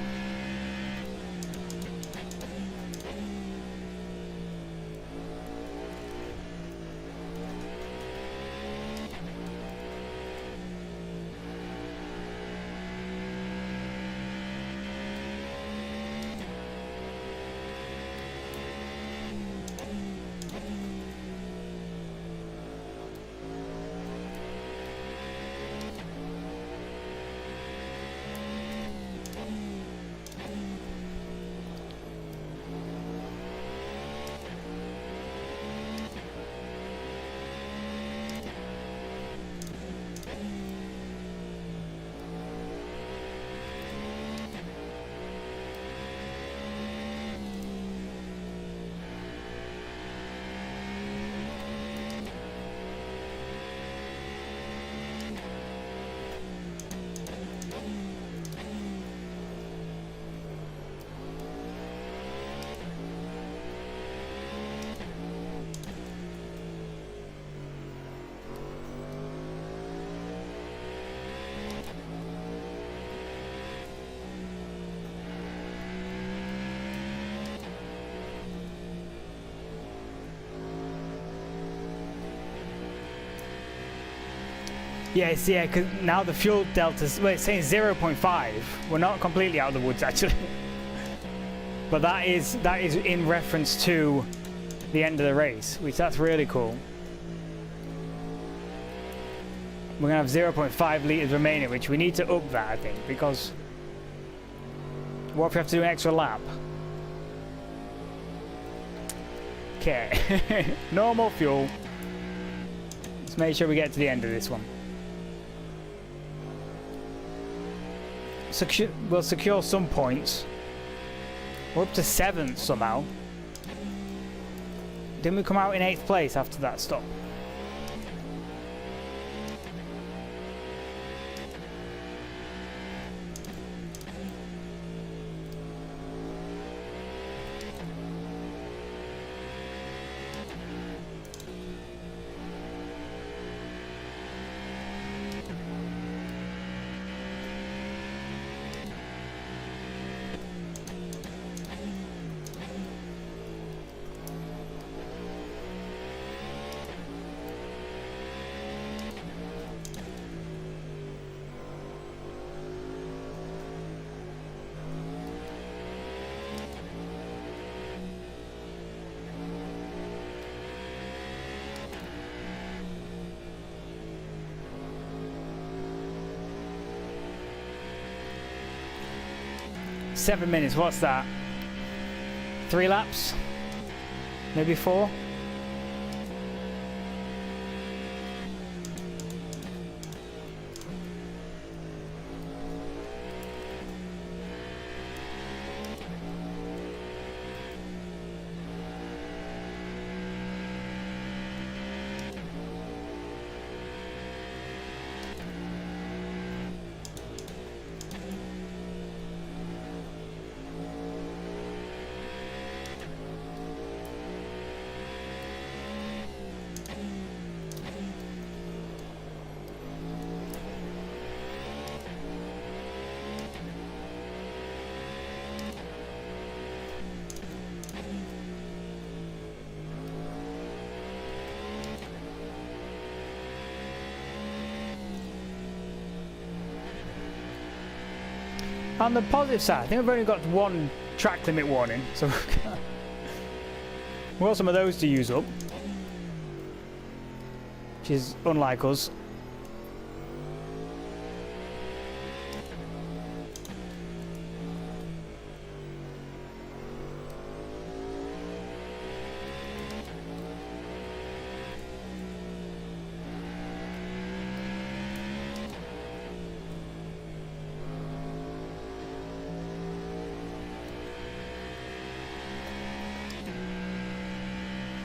Yes, yeah, because now the fuel delta's, well, it's saying 0.5. We're not completely out of the woods, actually. But that is in reference to the end of the race, which that's really cool. We're going to have 0.5 litres remaining, which we need to up that, I think, because what if we have to do an extra lap? Okay, normal fuel. Let's make sure we get to the end of this one. We'll secure some points. We're up to 7th somehow. Didn't we come out in 8th place after that stop? Seven minutes, what's that? 3 laps? Maybe 4? On the positive side, I think we've only got 1 track limit warning, so we've got some of those to use up, which is unlike us.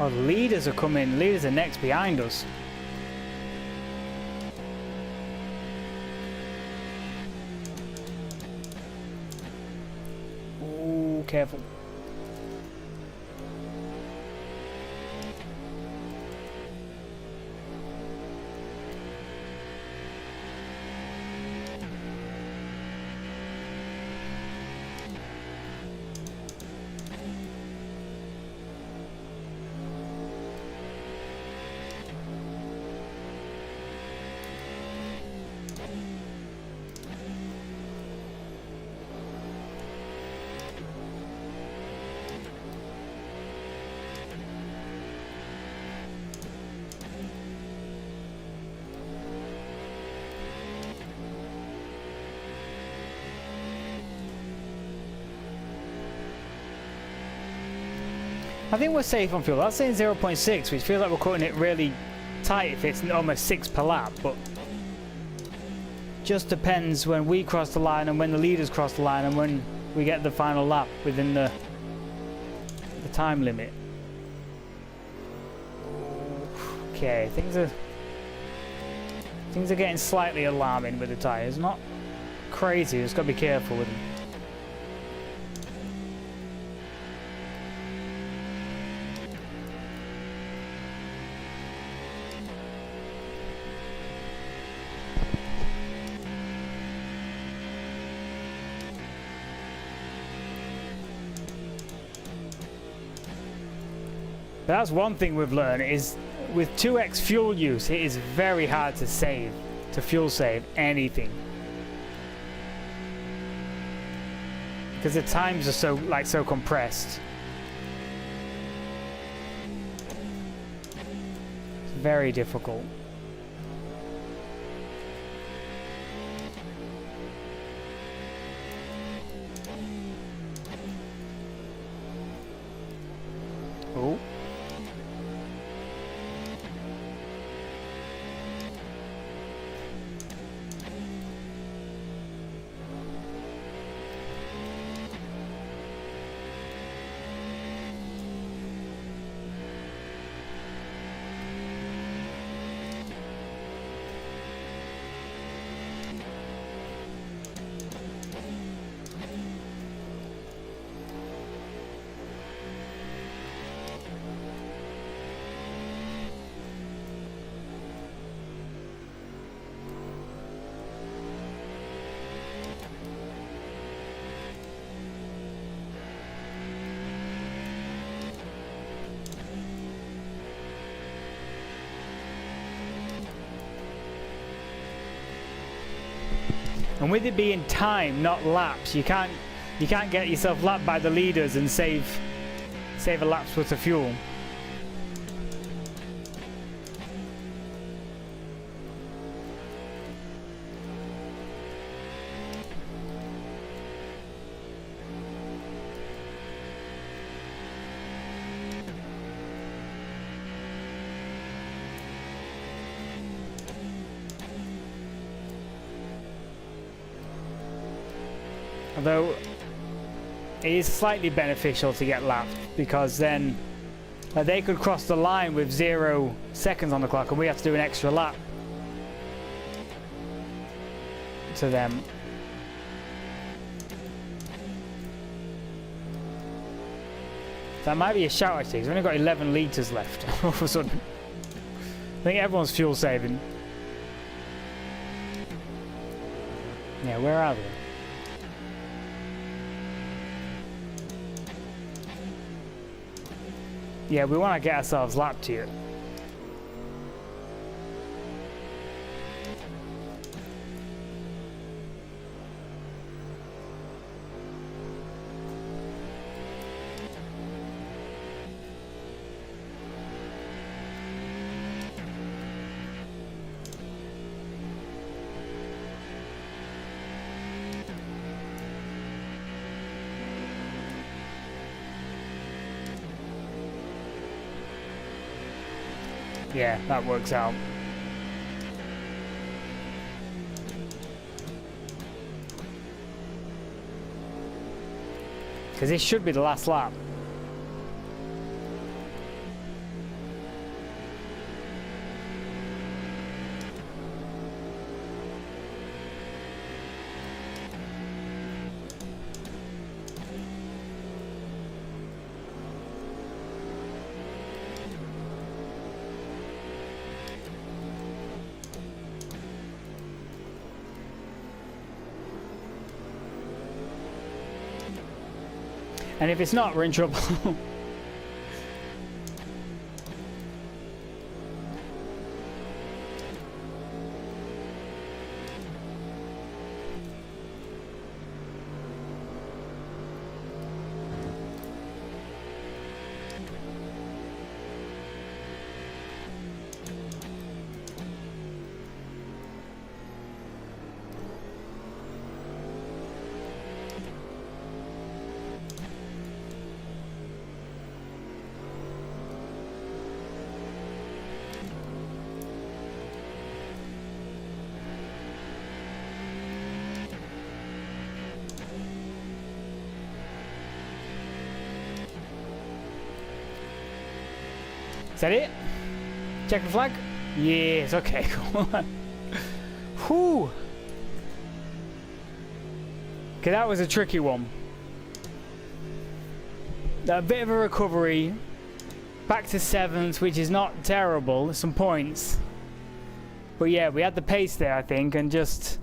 Oh, the leaders are coming. Leaders are next behind us. Ooh, careful. I think we're safe on fuel. That's saying 0.6, which feels like we're cutting it really tight if it's almost 6 per lap, but just depends when we cross the line and when the leaders cross the line and when we get the final lap within the time limit. Okay, things are getting slightly alarming with the tyres. Not crazy, just gotta be careful with them. But that's one thing we've learned is with 2x fuel use, it is very hard to fuel save anything. Because the times are so compressed. It's very difficult. Oh. And with it being time, not laps, you can't get yourself lapped by the leaders and save a lap's worth of fuel. Although it is slightly beneficial to get lapped, because then they could cross the line with 0 seconds on the clock and we have to do an extra lap to them. That might be a shout actually, because we've only got 11 litres left all of a sudden. I think everyone's fuel saving. Yeah, where are they? Yeah, we want to get ourselves lapped here. Yeah, that works out. Because this should be the last lap. And if it's not, we're in trouble. Is that it? Check the flag? Yes, okay, cool. Whew. Okay, that was a tricky one. A bit of a recovery. Back to 7th, which is not terrible. Some points. But yeah, we had the pace there, I think, and just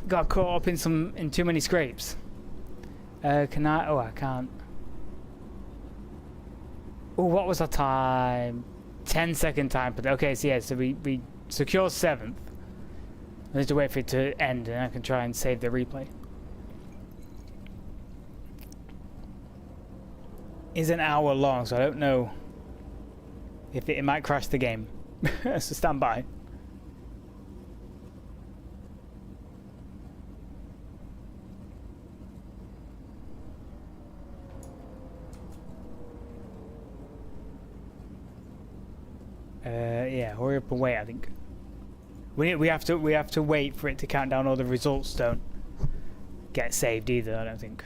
got caught up in too many scrapes. Can I? Oh, I can't. Oh, what was our time? 10-second time. Okay, so yeah, so we secure 7th. I need to wait for it to end, and I can try and save the replay. It's an hour long, so I don't know if it might crash the game. So stand by. Yeah, hurry up and wait. I think we have to wait for it to count down. All the results don't get saved either, I don't think.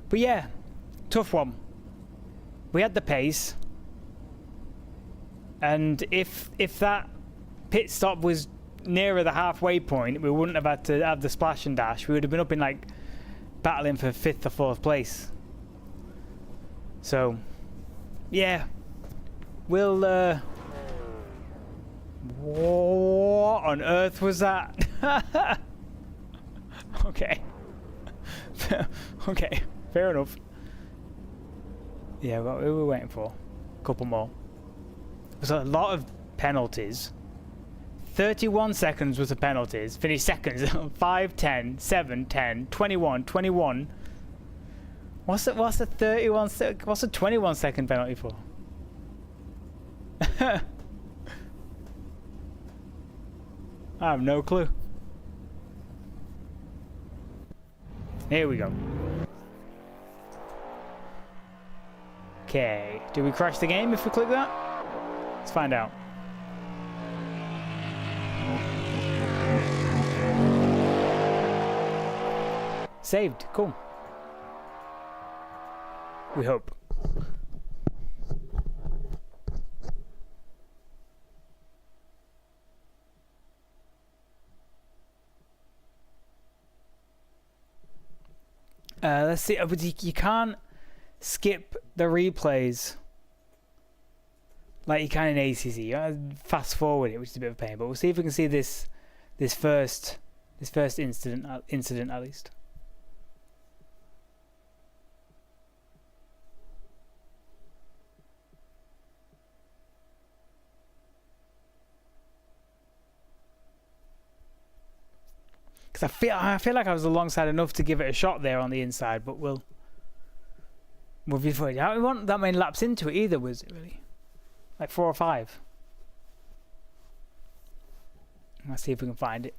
But yeah, tough one. We had the pace, and if that pit stop was nearer the halfway point, we wouldn't have had to have the splash and dash. We would have been up in like battling for 5th or 4th place. So yeah, we'll what on earth was that? Okay. Okay, fair enough. Yeah, what we were waiting for. A couple more. There's a lot of penalties. 31 seconds worth of penalties. Finished seconds. 5, 10, 7, 10, 21, 21. What's the 31 what's the 21 second penalty for? I have no clue. Here we go. Okay, do we crash the game if we click that? Let's find out. Saved, cool. We hope. Let's see. You can't skip the replays like you can in ACC. You gotta fast forward it, which is a bit of a pain. But we'll see if we can see this first incident at least. Because I feel like I was alongside enough to give it a shot there on the inside, but we'll be fine. I don't want that many laps into it either, was it really? Like 4 or 5. Let's see if we can find it.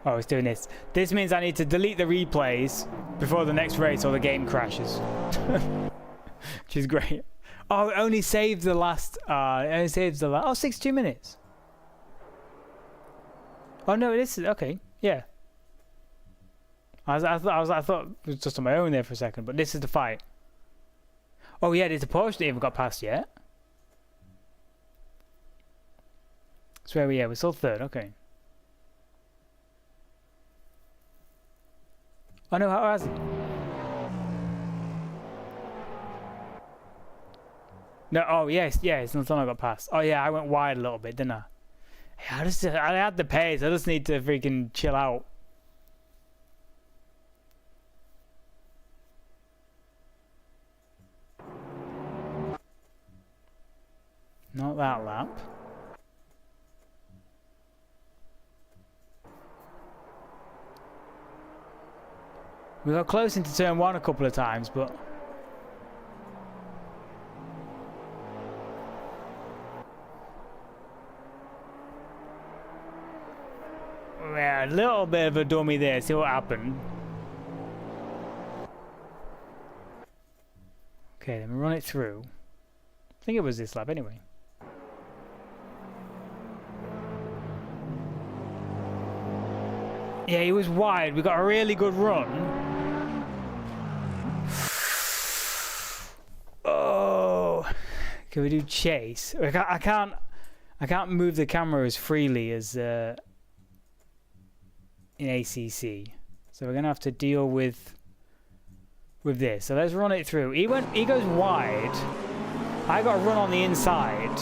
Oh, it's doing this. This means I need to delete the replays before the next race or the game crashes. Which is great. Oh, it only saved the last. It only saves the last. Oh, 62 minutes. Oh no, this is okay. Yeah. I thought it was just on my own there for a second, but this is the fight. Oh yeah, there's a Porsche that even got past yet. That's where we are. We're still 3rd. Okay. Oh no, how has it? No, oh yes, it's not I got past. Oh yeah, I went wide a little bit, didn't I? Yeah, I had the pace. I just need to freaking chill out. Not that lap. We got close into turn 1 a couple of times, but yeah, a little bit of a dummy there. See what happened. Okay, then we run it through. I think it was this lap anyway. Yeah, he was wide. We got a really good run. Oh, can we do chase? I can't move the camera as freely as in ACC, so we're gonna have to deal with this. So let's run it through. He goes wide. I got to run on the inside.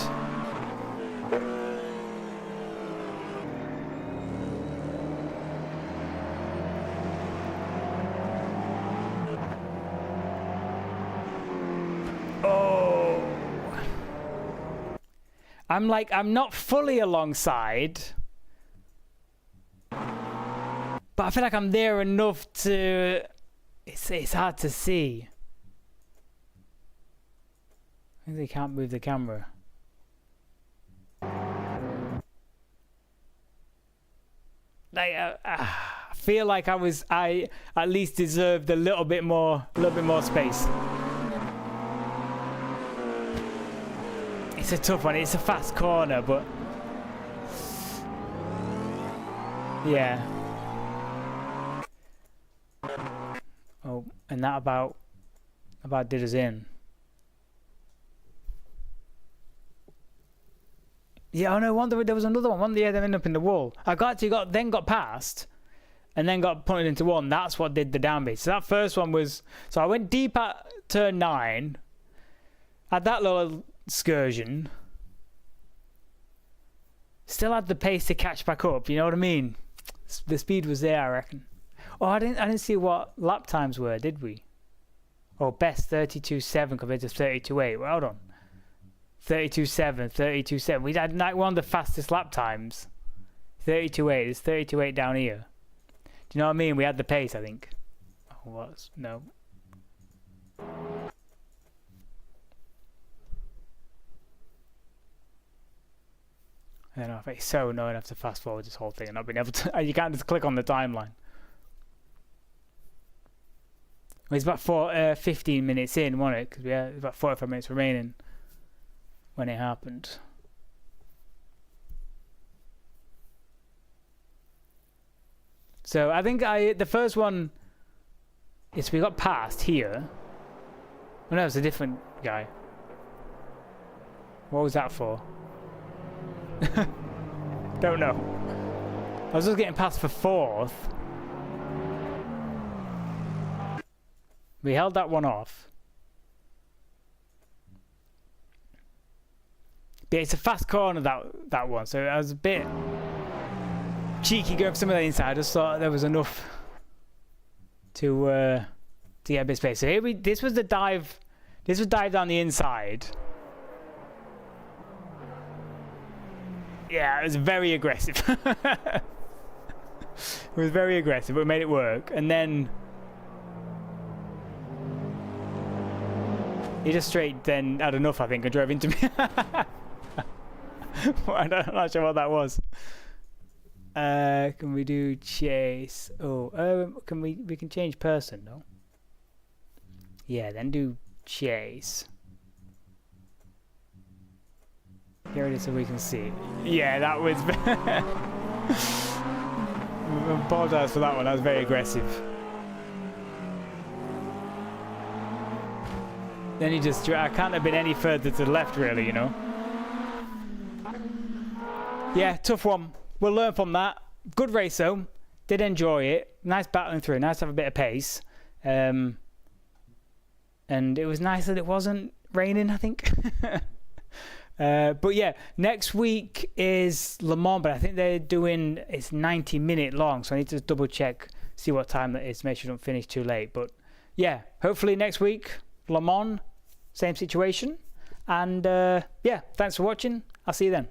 I'm not fully alongside, but I feel like I'm there enough to. It's hard to see. I think they can't move the camera. I feel like I at least deserved a little bit more space. It's a tough one. It's a fast corner, but yeah. Oh, and that about did us in. Yeah, oh no, there was another one. One that ended up in the wall. I got past, and then got punted into one. That's what did the downbeat. So that first one was. So I went deep at turn 9. Had that little excursion. Still had the pace to catch back up. You know what I mean? The speed was there, I reckon. Oh, I didn't see what lap times were, did we? Oh, best 32.7 compared to 32.8. Well, hold on. 32.7, 32.7. We had one of the fastest lap times. 32.8. It's 32.8 down here. Do you know what I mean? We had the pace, I think. Oh, what? No. I don't know if it's so annoying. I have to fast forward this whole thing and not being able to. You can't just click on the timeline. Well, it's about 15 minutes in, wasn't it? Because we had about 45 minutes remaining when it happened. So I think the first one is we got past here. Oh no, it's a different guy. What was that for? Don't know. I was just getting past for 4th. We held that one off. But it's a fast corner, that one, so I was a bit cheeky going for some of the inside. I just thought there was enough to get a bit of space. So here this was the dive. This was dive down the inside. Yeah, it was very aggressive. It was very aggressive, but we made it work. And then he just straight then had enough, I think, and drove into me. I'm not sure what that was. Can we do chase? Oh, we can change person, no? Yeah, then do chase. Here it is so we can see. Yeah, that was. I apologise for that one. That was very aggressive. Then he just. I can't have been any further to the left, really. You know. Yeah, tough one. We'll learn from that. Good race though. Did enjoy it. Nice battling through. Nice to have a bit of pace. And it was nice that it wasn't raining, I think. But yeah, next week is Le Mans, but I think they're doing, it's 90-minute long, so I need to double check, see what time that is, make sure I don't finish too late. But yeah, hopefully next week, Le Mans, same situation. And yeah, thanks for watching. I'll see you then.